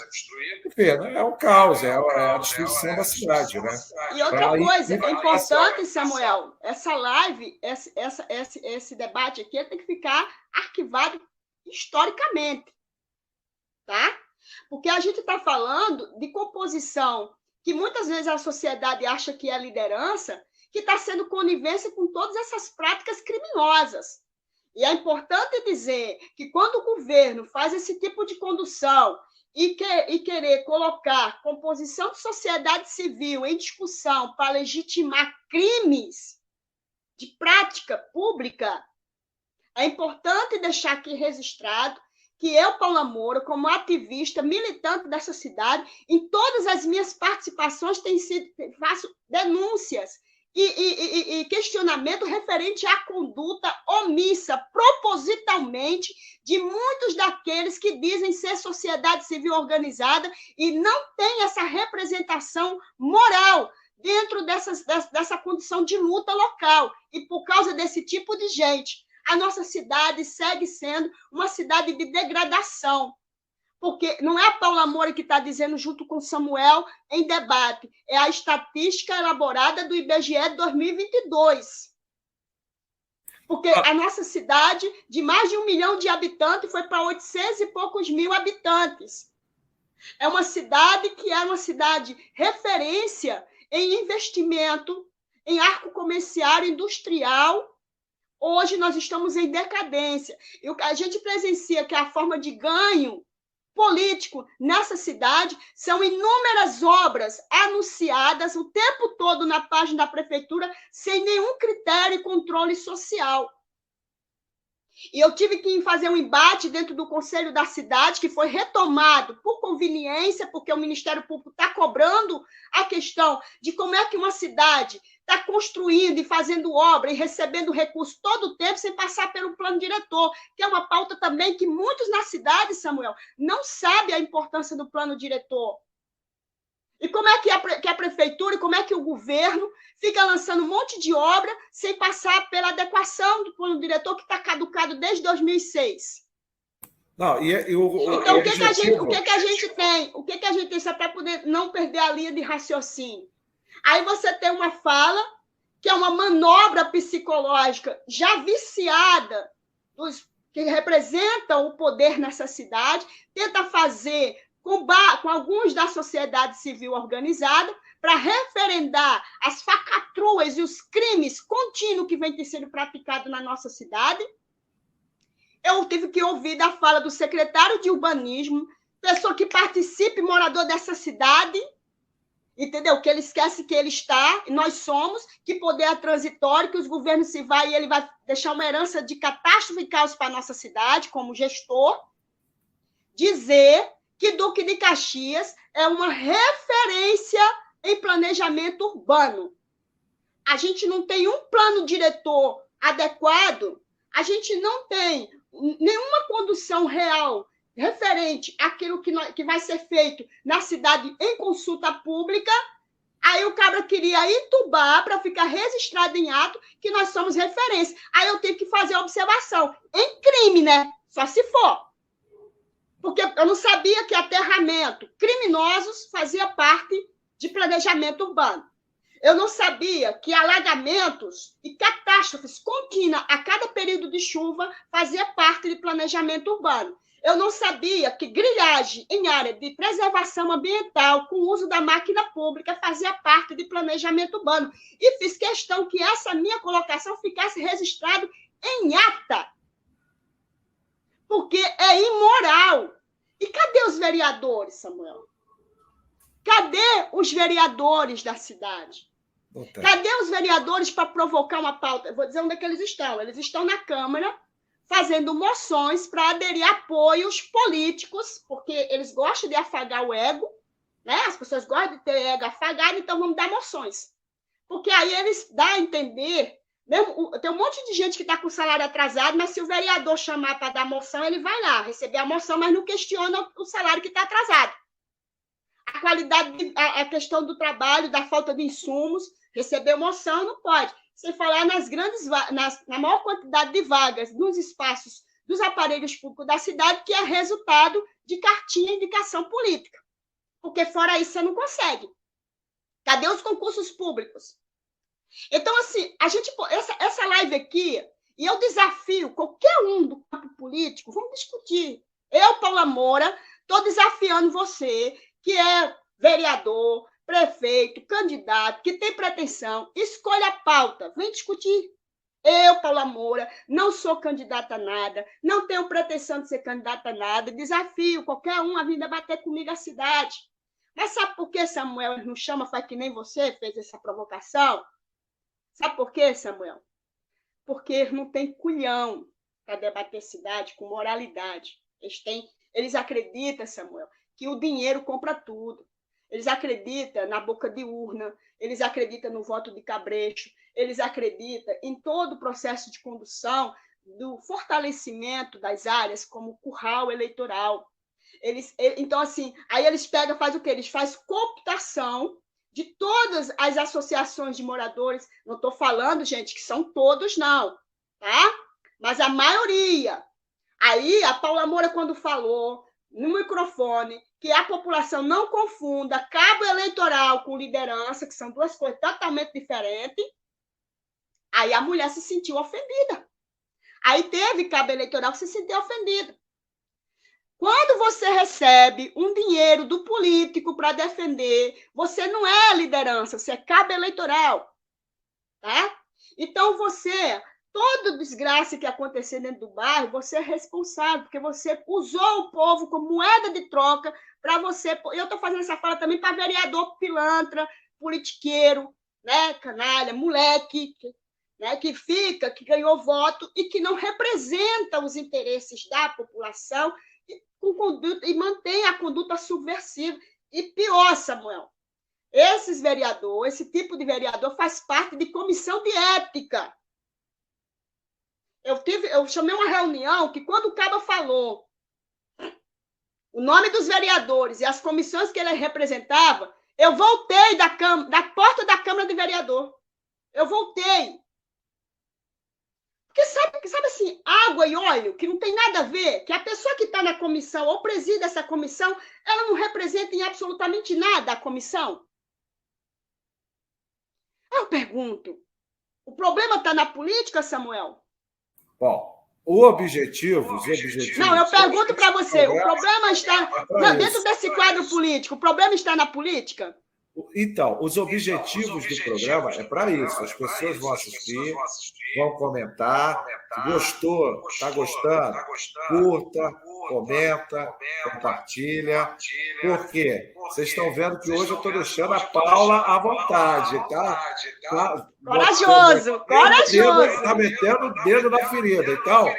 Enfim, é um caos, é a destruição da cidade. Né? E outra coisa, é importante, Samuel, essa live, esse debate aqui tem que ficar arquivado historicamente, tá? Porque a gente está falando de composição que muitas vezes a sociedade acha que é liderança, que está sendo conivência com todas essas práticas criminosas. E é importante dizer que quando o governo faz esse tipo de condução e querer colocar composição de sociedade civil em discussão para legitimar crimes de prática pública, é importante deixar aqui registrado que eu, Paula Moura, como ativista, militante dessa cidade, em todas as minhas participações faço denúncias e questionamento referente à conduta omissa, propositalmente, de muitos daqueles que dizem ser sociedade civil organizada e não tem essa representação moral dentro dessa condição de luta local. E por causa desse tipo de gente, a nossa cidade segue sendo uma cidade de degradação. Porque não é a Paula Moura que está dizendo junto com Samuel em debate, é a estatística elaborada do IBGE de 2022. Porque a nossa cidade, de mais de 1 milhão de habitantes, foi para 800 e poucos mil habitantes. É uma cidade que é uma cidade referência em investimento, em arco comercial, industrial. Hoje nós estamos em decadência. E o que a gente presencia, que é a forma de ganho político nessa cidade, são inúmeras obras anunciadas o tempo todo na página da prefeitura, sem nenhum critério e controle social. E eu tive que fazer um embate dentro do Conselho da Cidade, que foi retomado por conveniência, porque o Ministério Público está cobrando a questão de como é que uma cidade está construindo e fazendo obra e recebendo recurso todo o tempo sem passar pelo plano diretor, que é uma pauta também que muitos na cidade, Samuel, não sabem a importância do plano diretor. E como é que a prefeitura e como é que o governo fica lançando um monte de obra sem passar pela adequação do plano diretor que está caducado desde 2006? Não, então, o que a gente tem? O que a gente tem só para poder não perder a linha de raciocínio? Aí você tem uma fala que é uma manobra psicológica já viciada dos que representam o poder nessa cidade, tenta fazer com alguns da sociedade civil organizada, para referendar as falcatruas e os crimes contínuos que vêm sendo praticados na nossa cidade. Eu tive que ouvir da fala do secretário de urbanismo, pessoa que participe, morador dessa cidade, entendeu? Que ele esquece que ele está, e nós somos, que poder é transitório, que os governos se vai e ele vai deixar uma herança de catástrofe e caos para a nossa cidade, como gestor, dizer que Duque de Caxias é uma referência em planejamento urbano. A gente não tem um plano diretor adequado, a gente não tem nenhuma condução real referente àquilo que vai ser feito na cidade em consulta pública. Aí o cabra queria entubar para ficar registrado em ato que nós somos referência. Aí eu tenho que fazer a observação. Em crime, né? Só se for. Porque eu não sabia que aterramento criminosos fazia parte de planejamento urbano. Eu não sabia que alagamentos e catástrofes contínuas a cada período de chuva fazia parte de planejamento urbano. Eu não sabia que grilhagem em área de preservação ambiental com uso da máquina pública fazia parte de planejamento urbano. E fiz questão que essa minha colocação ficasse registrada em ata. Porque é imoral. E cadê os vereadores, Samuel? Cadê os vereadores da cidade? Cadê os vereadores para provocar uma pauta? Eu vou dizer onde é que eles estão. Eles estão na Câmara fazendo moções para aderir a apoios políticos, porque eles gostam de afagar o ego, né? As pessoas gostam de ter ego afagado, então vamos dar moções. Porque aí eles dão a entender... Mesmo, tem um monte de gente que está com salário atrasado, mas se o vereador chamar para dar moção, ele vai lá receber a moção, mas não questiona o salário que está atrasado. A qualidade, a questão do trabalho, da falta de insumos, receber moção não pode. Sem falar na maior quantidade de vagas nos espaços dos aparelhos públicos da cidade, que é resultado de cartinha e indicação política. Porque fora isso você não consegue. Cadê os concursos públicos? Então, assim, essa live aqui, e eu desafio qualquer um do campo político, vamos discutir. Eu, Paula Moura, estou desafiando você, que é vereador, prefeito, candidato, que tem pretensão, escolha a pauta, vem discutir. Eu, Paula Moura, não sou candidata a nada, não tenho pretensão de ser candidata a nada, desafio qualquer um a vir debater comigo a cidade. Mas sabe por que Samuel não chama, faz que nem você fez essa provocação? Sabe por quê, Samuel? Porque não tem culhão para debater cidade com moralidade. Eles acreditam, Samuel, que o dinheiro compra tudo. Eles acreditam na boca de urna, eles acreditam no voto de cabresto, eles acreditam em todo o processo de condução do fortalecimento das áreas como curral eleitoral. Então, assim, aí eles pegam, fazem o quê? Eles fazem cooptação de todas as associações de moradores. Não estou falando, gente, que são todos, não, tá? Mas a maioria. Aí, a Paula Moura, quando falou no microfone que a população não confunda cabo eleitoral com liderança, que são duas coisas totalmente diferentes, aí a mulher se sentiu ofendida. Aí teve cabo eleitoral que se sentiu ofendida. Quando você recebe um dinheiro do político para defender, você não é liderança, você é cabo eleitoral. Tá? Então, toda desgraça que acontecer dentro do bairro, você é responsável, porque você usou o povo como moeda de troca para você... Eu estou fazendo essa fala também para vereador pilantra, politiqueiro, né, canalha, moleque, né, que fica, que ganhou voto e que não representa os interesses da população e mantém a conduta subversiva. E pior, Samuel, esse tipo de vereador faz parte de comissão de ética. Eu chamei uma reunião que, quando o Caba falou o nome dos vereadores e as comissões que ele representava, eu voltei da porta da Câmara de Vereador. Eu voltei. Porque sabe assim, água e óleo, que não tem nada a ver, que a pessoa que está na comissão ou preside essa comissão, ela não representa em absolutamente nada a comissão. Eu pergunto, o problema está na política, Samuel? Bom, os objetivos... Não, eu pergunto para você, o problema está... Não, dentro desse quadro político, o problema está na política? Então, os objetivos do programa é para isso. As pessoas vão assistir, vão comentar. Se gostou, está gostando, curta, comenta, compartilha. Por quê? Vocês estão vendo que hoje eu estou deixando a Paula à vontade, tá? Corajoso, corajoso. Está metendo o dedo na ferida. Então,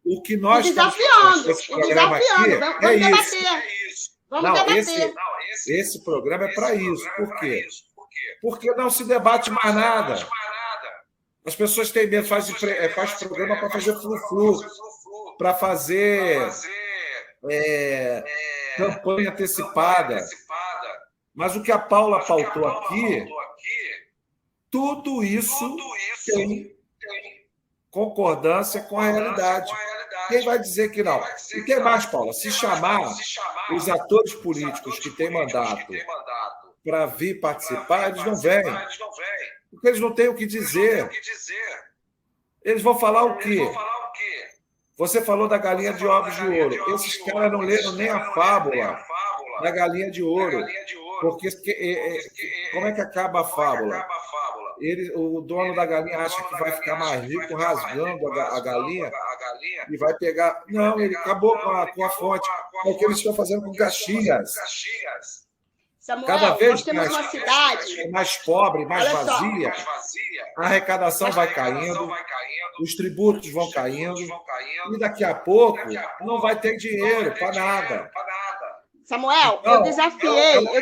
o que nós desafiando, esse programa aqui é isso. Vamos debater. Esse programa é para isso. Por quê? Porque não se debate mais nada. As pessoas têm medo, faz programa para fazer flu-flu, para fazer campanha antecipada. Mas o que a Paula pautou aqui, tudo isso tem concordância com a realidade. Quem vai dizer que não? E tem mais, Paula? Se chamar os atores políticos que têm mandato para vir participar, eles não vêm. Porque eles não têm o que dizer. Eles vão falar o quê? Você falou da galinha de ovos de ouro. Esses caras não leram nem a fábula da galinha de ouro. Porque como é que acaba a fábula? O dono da galinha acha que vai ficar mais rico rasgando a galinha e vai pegar... Não, ele acabou com a fonte. É o que eles estão fazendo com Caxias. Samuel, cada vez nós temos uma cidade mais pobre, mais vazia, a arrecadação vai caindo, os tributos vão caindo, e daqui a pouco não vai ter dinheiro para nada. Samuel, então, eu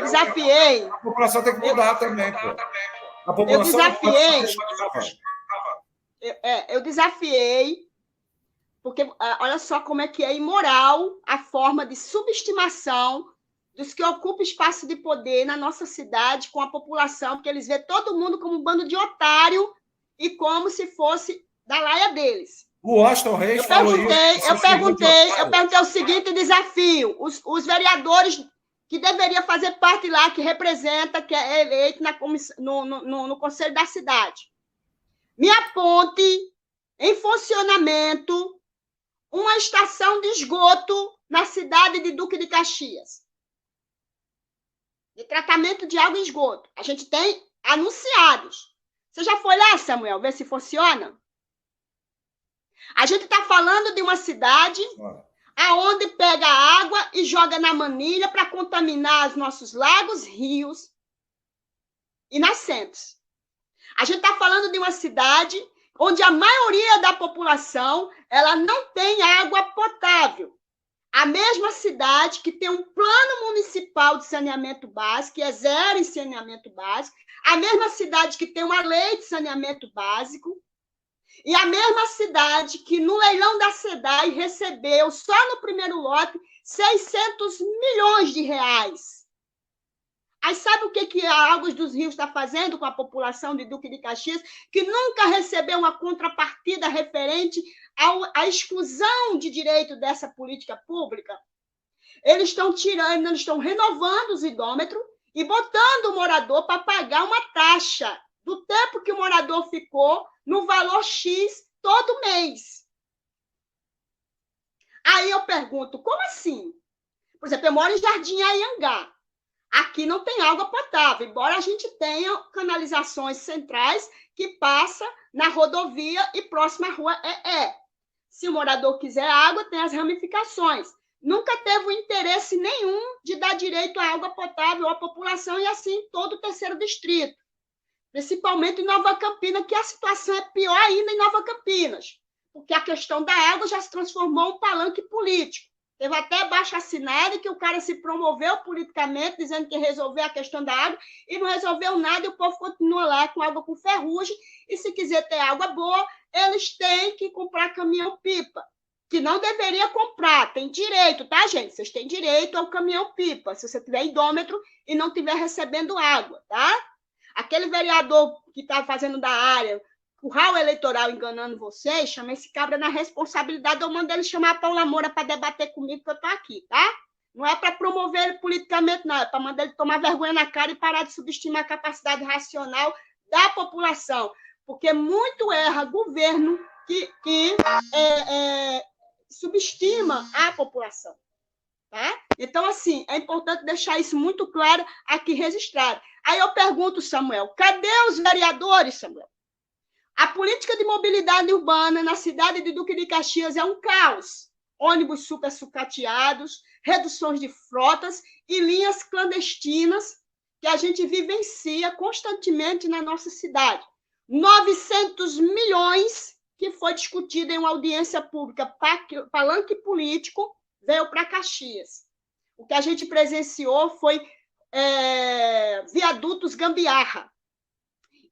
desafiei. A população tem que mudar também, pô. A população eu desafiei, porque olha só como é que é imoral a forma de subestimação dos que ocupam espaço de poder na nossa cidade com a população, porque eles veem todo mundo como um bando de otário e como se fosse da laia deles. O Washington Reis falou isso. Eu perguntei o seguinte desafio. Os vereadores que deveriam fazer parte lá, que representa, que é eleito no Conselho da Cidade, me aponte em funcionamento uma estação de esgoto na cidade de Duque de Caxias. De tratamento de água e esgoto. A gente tem anunciados. Você já foi lá, Samuel, ver se funciona? A gente está falando de uma cidade aonde pega água e joga na manilha para contaminar os nossos lagos, rios e nascentes. A gente está falando de uma cidade onde a maioria da população ela não tem água potável. A mesma cidade que tem um plano municipal de saneamento básico, que é zero em saneamento básico, a mesma cidade que tem uma lei de saneamento básico, e a mesma cidade que no leilão da SEDAI recebeu, só no primeiro lote, 600 milhões de reais. Aí sabe o que a Águas dos Rios está fazendo com a população de Duque de Caxias, que nunca recebeu uma contrapartida referente à exclusão de direito dessa política pública? Eles estão tirando, eles estão renovando os idômetros e botando o morador para pagar uma taxa do tempo que o morador ficou no valor X todo mês. Aí eu pergunto, como assim? Por exemplo, eu moro em Jardim Anhangá. Aqui não tem água potável, embora a gente tenha canalizações centrais que passam na rodovia e próxima à rua Se o morador quiser água, tem as ramificações. Nunca teve um interesse nenhum de dar direito à água potável à população e assim todo o terceiro distrito. principalmente em Nova Campina, que a situação é pior ainda em Nova Campinas, porque a questão da água já se transformou em um palanque político. Teve até abaixo-assinado que o cara se promoveu politicamente, dizendo que ia resolver a questão da água, e não resolveu nada, e o povo continua lá com água com ferrugem, e se quiser ter água boa, eles têm que comprar caminhão-pipa, que não deveria comprar, tem direito, tá, gente? Vocês têm direito ao caminhão-pipa, se você tiver idômetro e não estiver recebendo água, tá? Aquele vereador que está fazendo da área curral eleitoral enganando vocês, chama esse cabra na responsabilidade, eu mando ele chamar a Paula Moura para debater comigo, que eu estou aqui, tá? Não é para promover ele politicamente, não, é para mandar ele tomar vergonha na cara e parar de subestimar a capacidade racional da população, porque muito erra governo que subestima a população. Tá? Então, assim, é importante deixar isso muito claro aqui registrado. Aí eu pergunto, Samuel, cadê os vereadores, Samuel? A política de mobilidade urbana na cidade de Duque de Caxias é um caos. Ônibus super sucateados, reduções de frotas e linhas clandestinas que a gente vivencia constantemente na nossa cidade. 900 milhões que foi discutido em uma audiência pública, palanque político, veio para Caxias. O que a gente presenciou foi viadutos gambiarra.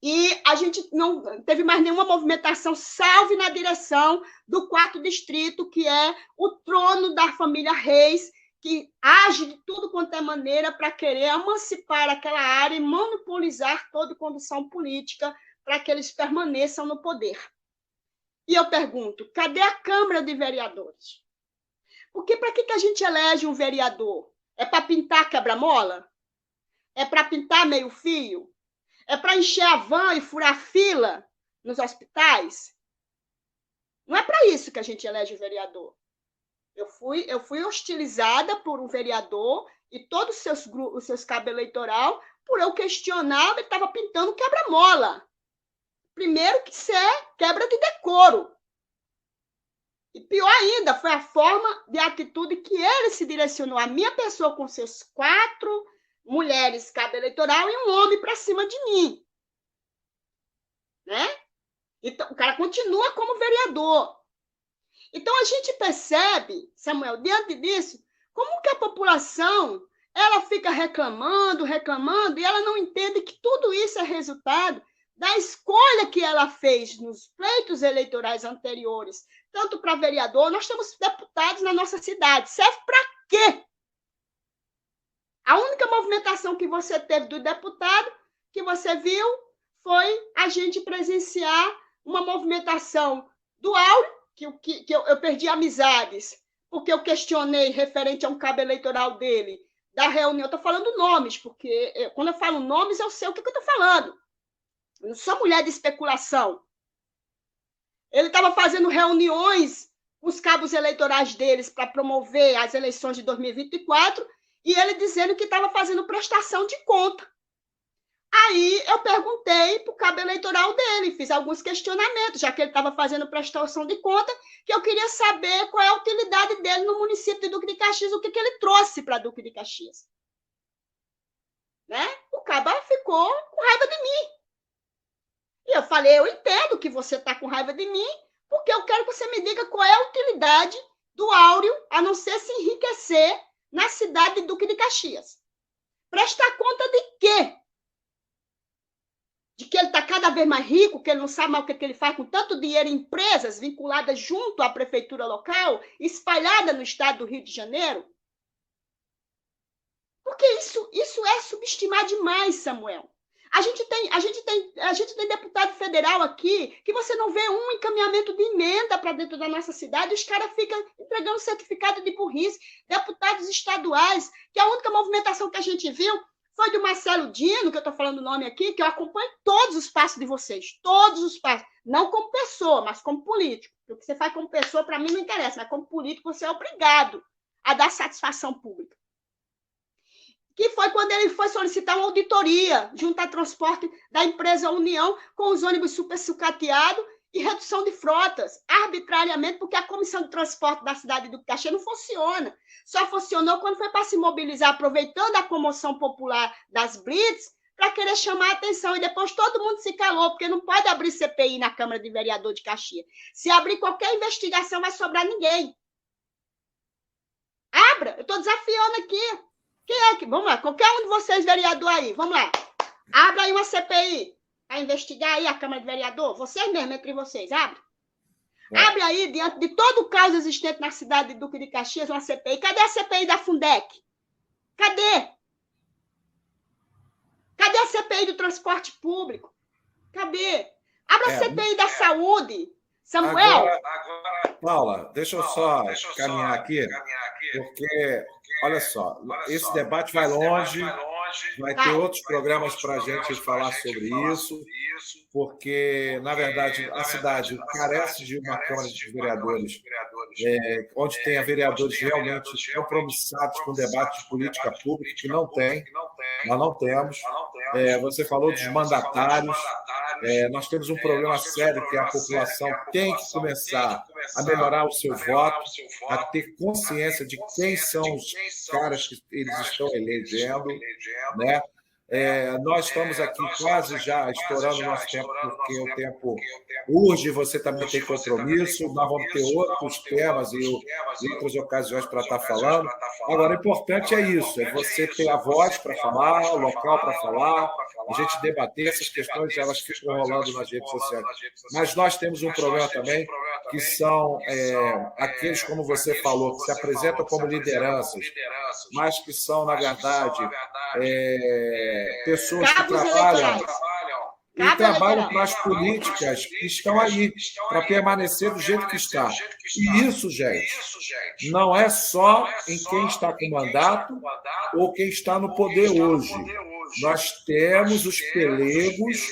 E a gente não teve mais nenhuma movimentação, salve na direção do 4º distrito, que é o trono da família Reis, que age de tudo quanto é maneira para querer emancipar aquela área e monopolizar toda condução política para que eles permaneçam no poder. E eu pergunto, cadê a Câmara de Vereadores? Porque para que a gente elege um vereador? É para pintar quebra-mola? É para pintar meio-fio? É para encher a van e furar fila nos hospitais? Não é para isso que a gente elege o vereador. Eu fui hostilizada por um vereador e todos os seus cabos eleitoral por eu questionar, ele estava pintando quebra-mola. Primeiro que isso é quebra de decoro. E pior ainda, foi a forma de atitude que ele se direcionou à minha pessoa com seus 4 mulheres cabo eleitoral e um homem para cima de mim. Né? Então, o cara continua como vereador. Então, a gente percebe, Samuel, diante disso, como que a população ela fica reclamando, e ela não entende que tudo isso é resultado da escolha que ela fez nos pleitos eleitorais anteriores, tanto para vereador, nós temos deputados na nossa cidade. Serve para quê? A única movimentação que você teve do deputado, que você viu, foi a gente presenciar uma movimentação do Áureo, que eu perdi amizades, porque eu questionei referente a um cabo eleitoral dele, da reunião. Estou falando nomes, porque quando eu falo nomes, eu sei o que eu estou falando. Eu não sou mulher de especulação. Ele estava fazendo reuniões com os cabos eleitorais deles para promover as eleições de 2024 e ele dizendo que estava fazendo prestação de conta. Aí eu perguntei para o cabo eleitoral dele, fiz alguns questionamentos, já que ele estava fazendo prestação de conta, que eu queria saber qual é a utilidade dele no município de Duque de Caxias, o que ele trouxe para Duque de Caxias. Né? O cabo ficou com raiva de mim. E eu falei, eu entendo que você está com raiva de mim, porque eu quero que você me diga qual é a utilidade do Áureo, a não ser se enriquecer na cidade de Duque de Caxias. Prestar conta de quê? De que ele está cada vez mais rico, que ele não sabe mais o que ele faz com tanto dinheiro em empresas vinculadas junto à prefeitura local, espalhada no estado do Rio de Janeiro? Porque isso é subestimar demais, Samuel. A gente tem deputado federal aqui que você não vê um encaminhamento de emenda para dentro da nossa cidade, os caras ficam entregando certificado de burrice. Deputados estaduais, que a única movimentação que a gente viu foi do Marcelo Dino, que eu estou falando o nome aqui, que eu acompanho todos os passos de vocês, todos os passos. Não como pessoa, mas como político. O que você faz como pessoa, para mim, não interessa, mas como político, você é obrigado a dar satisfação pública. Que foi quando ele foi solicitar uma auditoria junto ao transporte da empresa União com os ônibus super sucateados e redução de frotas, arbitrariamente, porque a comissão de transporte da cidade do Caxias não funciona. Só funcionou quando foi para se mobilizar, aproveitando a comoção popular das blitz, para querer chamar a atenção. E depois todo mundo se calou, porque não pode abrir CPI na Câmara de Vereador de Caxias. Se abrir qualquer investigação, vai sobrar ninguém. Abra, eu estou desafiando aqui. Quem é que... Vamos lá, qualquer um de vocês, vereador aí, vamos lá. Abra aí uma CPI para investigar aí a Câmara de Vereador. Vocês mesmo, entre vocês, abre. Abre aí, diante de todo o caos existente na cidade de Duque de Caxias, uma CPI. Cadê a CPI da Fundec? Cadê? Cadê a CPI do transporte público? Cadê? Abra a CPI da saúde. Samuel? Agora, Paula, deixa eu só caminhar aqui, porque, olha só, esse debate vai longe, vai ter outros programas para a gente falar sobre isso, porque, na verdade, a cidade carece de uma Câmara de Vereadores, onde tenha vereadores realmente compromissados com o debate de política pública, que não tem, nós não temos. Você falou dos mandatários, nós temos um problema sério, que a população tem que começar a melhorar o seu voto, a ter consciência de quem são os caras que eles estão elegendo, né? Nós estamos aqui quase já estourando o nosso tempo, porque o tempo urge, você também tem compromisso, nós vamos ter outros temas e outras ocasiões para estar falando. Agora, o importante é isso, é você ter a voz para falar, o local para falar, a gente debater essas questões, elas ficam rolando nas redes sociais. Mas nós temos um problema também, que são aqueles, como você falou, que se apresentam como lideranças, mas que são, na verdade, pessoas que trabalham para as políticas que estão aí, para permanecer do jeito que está. E isso, gente, não é só em quem está com mandato ou quem está no poder hoje. Nós temos os pelegos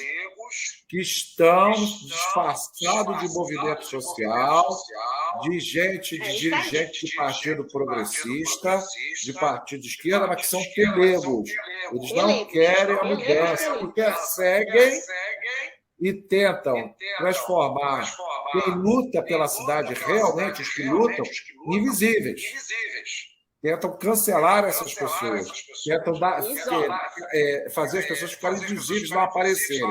que estão disfarçados de movimento social, de gente, de dirigente de partido progressista, de partido de esquerda, mas que são pelegos. Eles não querem a mudança, porque perseguem e tentam transformar quem luta pela cidade, realmente os que lutam, invisíveis. Tentam cancelar essas pessoas, tentam fazer as pessoas ficarem invisíveis, não aparecerem.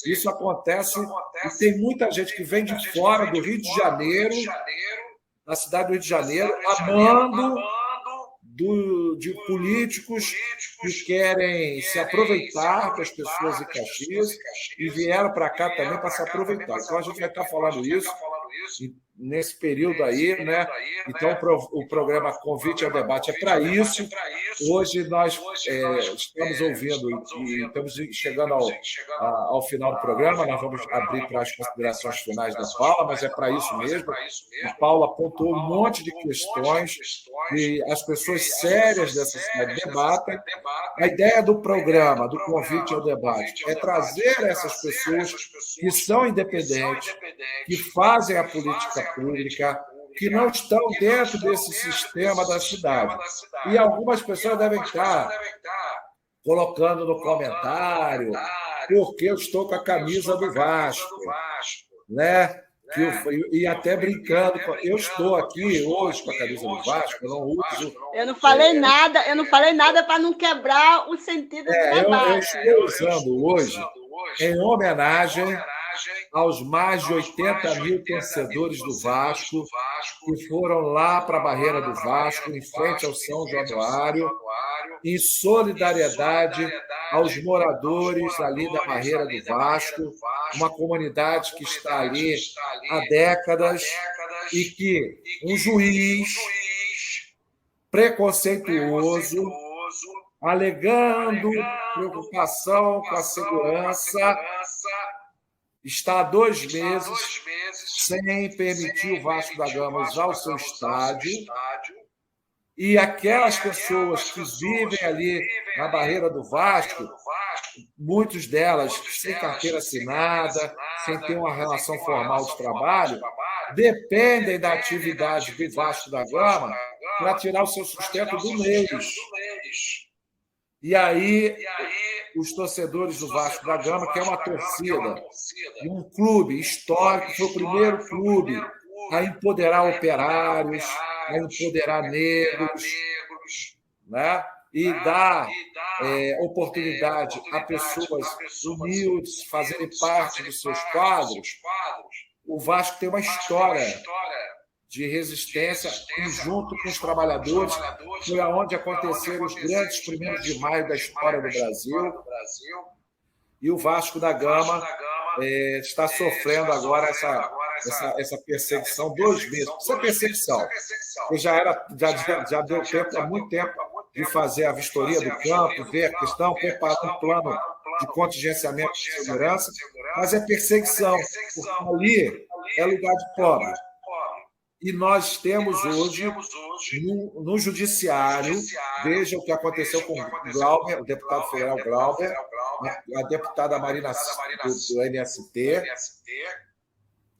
Isso acontece e tem muita gente que vem de fora do Rio de Janeiro, na cidade do Rio de Janeiro, amando de políticos que querem se aproveitar das pessoas de Caxias e vieram para cá também para se aproveitar. Então, a gente vai estar falando isso nesse período aí, né? Então, o programa Convite ao Debate é para isso. Hoje nós estamos ouvindo e estamos chegando ao final do programa. Nós vamos abrir para as considerações finais da Paula, mas é para isso mesmo. A Paula apontou um monte de questões que as pessoas sérias dessa cidade debatem. A ideia do programa, do Convite ao Debate, é trazer essas pessoas que são independentes, que fazem a política pública, que não estão dentro desse sistema da cidade. E algumas pessoas devem estar colocando no comentário porque eu estou com a camisa do Vasco, né? E até brincando, eu estou aqui hoje com a camisa do Vasco, eu não uso... Eu não falei nada para não quebrar o sentido do debate. Eu estou usando hoje em homenagem aos mais de 80 mil torcedores do Vasco que foram lá para a Barreira do Vasco, em frente ao São Januário, em solidariedade aos moradores ali da Barreira do Vasco, uma comunidade que está ali há décadas e que um juiz preconceituoso, alegando preocupação com a segurança, está há 2 meses sem permitir o Vasco da Gama usar o seu estádio, e aquelas pessoas que vivem ali na Barreira do Vasco, muitas delas sem carteira assinada, sem ter uma relação formal de trabalho, dependem da atividade do Vasco da Gama para tirar o seu sustento do mês. E aí, os torcedores do Vasco da Gama, que é uma torcida de um clube histórico, foi o primeiro clube a empoderar operários, a empoderar negros, né? e dar oportunidade a pessoas humildes fazerem parte dos seus quadros, o Vasco tem uma história de resistência e, junto com os trabalhadores, foi aonde aconteceram os grandes 1º de maio da história do Brasil. E o Vasco da Gama está sofrendo agora essa perseguição 2 meses. Isso é perseguição. Porque já deu tempo, há muito tempo, de fazer a vistoria do campo, ver a questão, preparar um plano de contingenciamento de segurança, mas é perseguição, porque ali é lugar de pobre. E nós temos hoje, no Judiciário, veja o que aconteceu com o Glauber, o deputado federal Glauber, a deputada Marina do MST,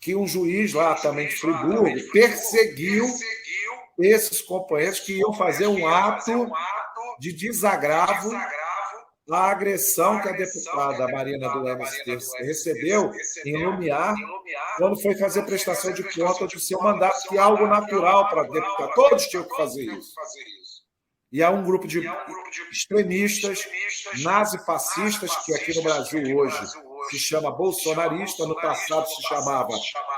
que um juiz lá também de Friburgo perseguiu esses companheiros que iam fazer um ato de desagravo à agressão que a deputada Marina do MST recebeu em Lumiar, quando foi fazer prestação de conta do seu mandato, que é algo natural para deputado. Todos tinham que fazer isso. E há um grupo de extremistas, nazifascistas, que aqui no Brasil hoje se chama bolsonarista, no passado se chamava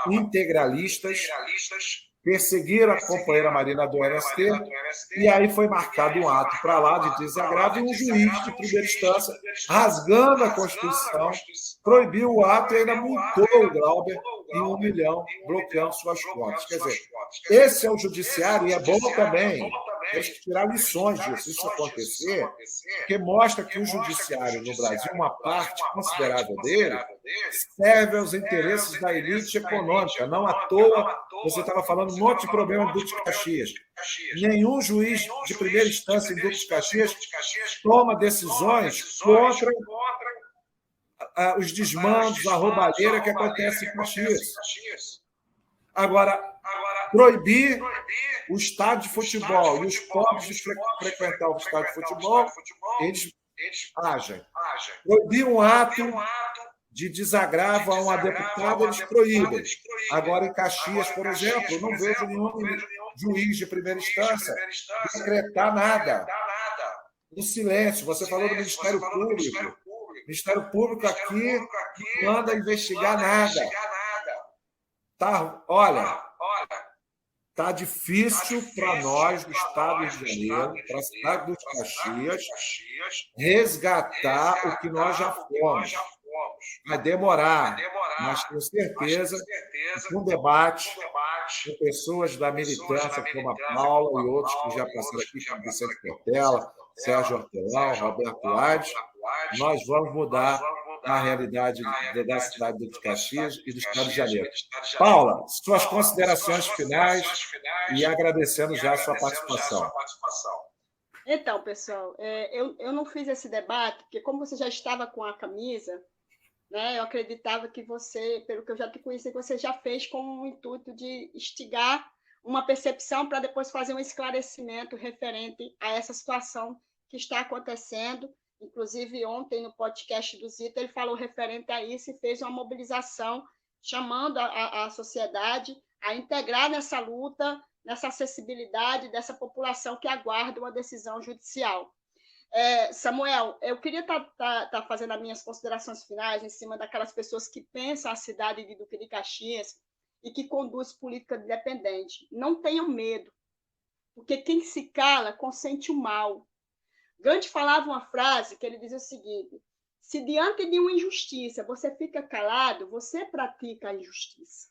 integralistas, perseguiram a companheira Marina do MST, e aí foi marcado um ato para lá de desagravo, e um juiz de primeira instância, rasgando a Constituição, proibiu o ato e ainda multou o Glauber em 1 milhão, bloqueando suas contas. Quer dizer, esse é o judiciário, e é bom também temos que tirar lições disso. Isso acontecer, porque mostra que o judiciário no Brasil, uma parte considerável dele, serve aos interesses da elite econômica. Não à toa, você estava falando um monte de problema em Duque de Caxias. Nenhum juiz de primeira instância em Duque de Caxias toma decisões contra os desmandos, a roubalheira que acontece em Caxias. Agora, proibir o estádio de futebol e os pobres de frequentar o estádio de futebol, eles agem. Proibir um ato de desagravo a uma deputada, eles proíbem. Agora, em Caxias, por exemplo, eu não vejo nenhum juiz de primeira instância decretar nada. No silêncio. Você falou do Ministério Público. O Ministério Público aqui não manda investigar nada. Tá, olha, está difícil para nós do Estado do Rio de Janeiro, para a cidade dos Caxias, resgatar o que nós já fomos. Vai demorar, mas tenho certeza que um debate com pessoas da militância, como a Paula e outros que já passaram aqui, como Vicente Portela, Sérgio Hortelão, Roberto Aires, nós vamos mudar a realidade da cidade de Caxias e do Estado de Janeiro. Paula, suas considerações finais e agradecendo já a sua participação. Então, pessoal, eu não fiz esse debate, porque como você já estava com a camisa, né, eu acreditava que você, pelo que eu já te conheci, você já fez com o intuito de instigar uma percepção para depois fazer um esclarecimento referente a essa situação que está acontecendo. Inclusive, ontem, no podcast do Zito, ele falou referente a isso e fez uma mobilização chamando a sociedade a integrar nessa luta, nessa acessibilidade dessa população que aguarda uma decisão judicial. Samuel, eu queria estar fazendo as minhas considerações finais em cima daquelas pessoas que pensam a cidade de Duque de Caxias e que conduz política independente. Não tenham medo, porque quem se cala consente o mal. Gandhi falava uma frase que ele dizia o seguinte: se diante de uma injustiça você fica calado, você pratica a injustiça.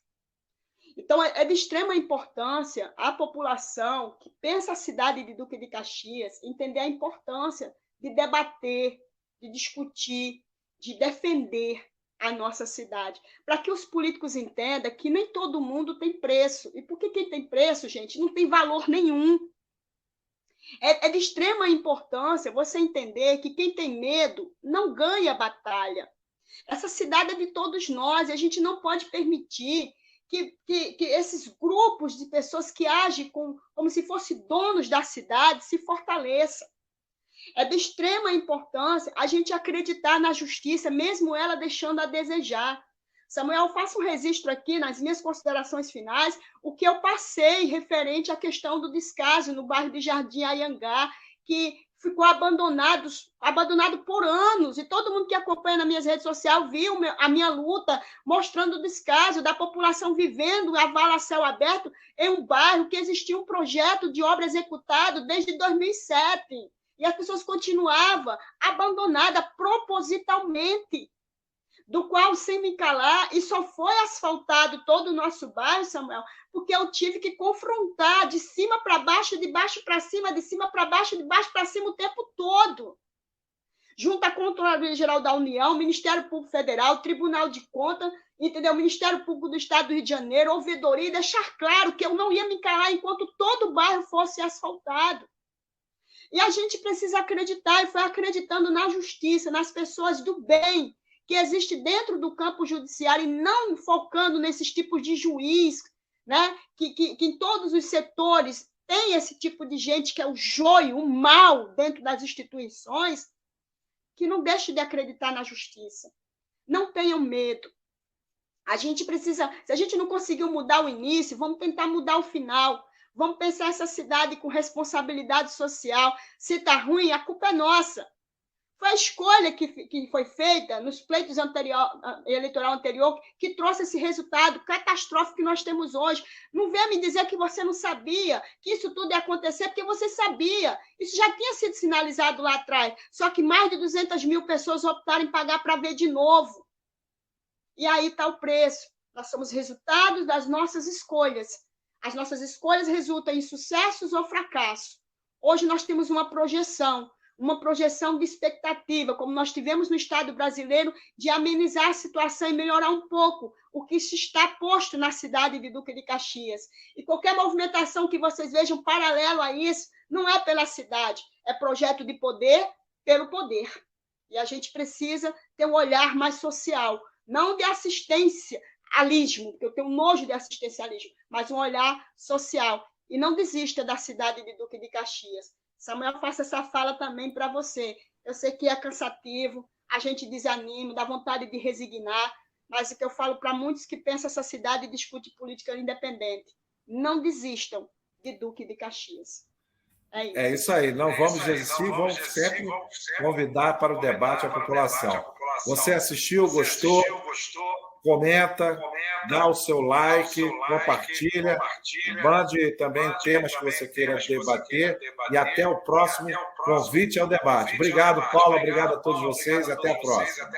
Então, é de extrema importância a população que pensa a cidade de Duque de Caxias entender a importância de debater, de discutir, de defender a nossa cidade, para que os políticos entendam que nem todo mundo tem preço. E porque quem tem preço, gente, não tem valor nenhum. É de extrema importância você entender que quem tem medo não ganha batalha. Essa cidade é de todos nós e a gente não pode permitir que esses grupos de pessoas que agem como se fossem donos da cidade se fortaleçam. É de extrema importância a gente acreditar na justiça, mesmo ela deixando a desejar. Samuel, eu faço um registro aqui nas minhas considerações finais, o que eu passei referente à questão do descaso no bairro de Jardim Anhangá, que ficou abandonado por anos, e todo mundo que acompanha nas minhas redes sociais viu a minha luta, mostrando o descaso da população vivendo a vala a céu aberto em um bairro que existia um projeto de obra executado desde 2007, e as pessoas continuavam abandonadas propositalmente, do qual, sem me calar, e só foi asfaltado todo o nosso bairro, Samuel, porque eu tive que confrontar de cima para baixo, de baixo para cima, de cima para baixo, de baixo para cima o tempo todo. Junto à Controladoria Geral da União, Ministério Público Federal, Tribunal de Contas, entendeu? Ministério Público do Estado do Rio de Janeiro, ouvidoria, e deixar claro que eu não ia me calar enquanto todo o bairro fosse asfaltado. E a gente precisa acreditar, e foi acreditando na justiça, nas pessoas do bem, que existe dentro do campo judiciário, e não focando nesses tipos de juiz, né? que em todos os setores tem esse tipo de gente que é o joio, o mal dentro das instituições, que não deixe de acreditar na justiça. Não tenham medo. A gente precisa, se a gente não conseguiu mudar o início, vamos tentar mudar o final. Vamos pensar essa cidade com responsabilidade social. Se está ruim, a culpa é nossa. Foi a escolha que foi feita nos pleitos eleitoral anterior que trouxe esse resultado catastrófico que nós temos hoje. Não venha me dizer que você não sabia que isso tudo ia acontecer, porque você sabia. Isso já tinha sido sinalizado lá atrás. Só que mais de 200 mil pessoas optaram em pagar para ver de novo. E aí está o preço. Nós somos resultados das nossas escolhas. As nossas escolhas resultam em sucessos ou fracassos. Hoje nós temos uma projeção de expectativa, como nós tivemos no Estado brasileiro, de amenizar a situação e melhorar um pouco o que se está posto na cidade de Duque de Caxias. E qualquer movimentação que vocês vejam paralelo a isso, não é pela cidade, é projeto de poder pelo poder. E a gente precisa ter um olhar mais social, não de assistencialismo, porque eu tenho nojo de assistencialismo, mas um olhar social. E não desista da cidade de Duque de Caxias. Samuel, faço essa fala também para você. Eu sei que é cansativo, a gente desanima, dá vontade de resignar, mas o que eu falo para muitos que pensam essa cidade e discute política independente, não desistam de Duque de Caxias. É isso aí. Não vamos desistir, vamos sempre convidar para o debate a população. Você assistiu, gostou? Comenta, dá o seu like, compartilha, mande também temas que você queira debater e até o próximo convite ao debate. Obrigado, Paula, obrigado a todos vocês, até a próxima.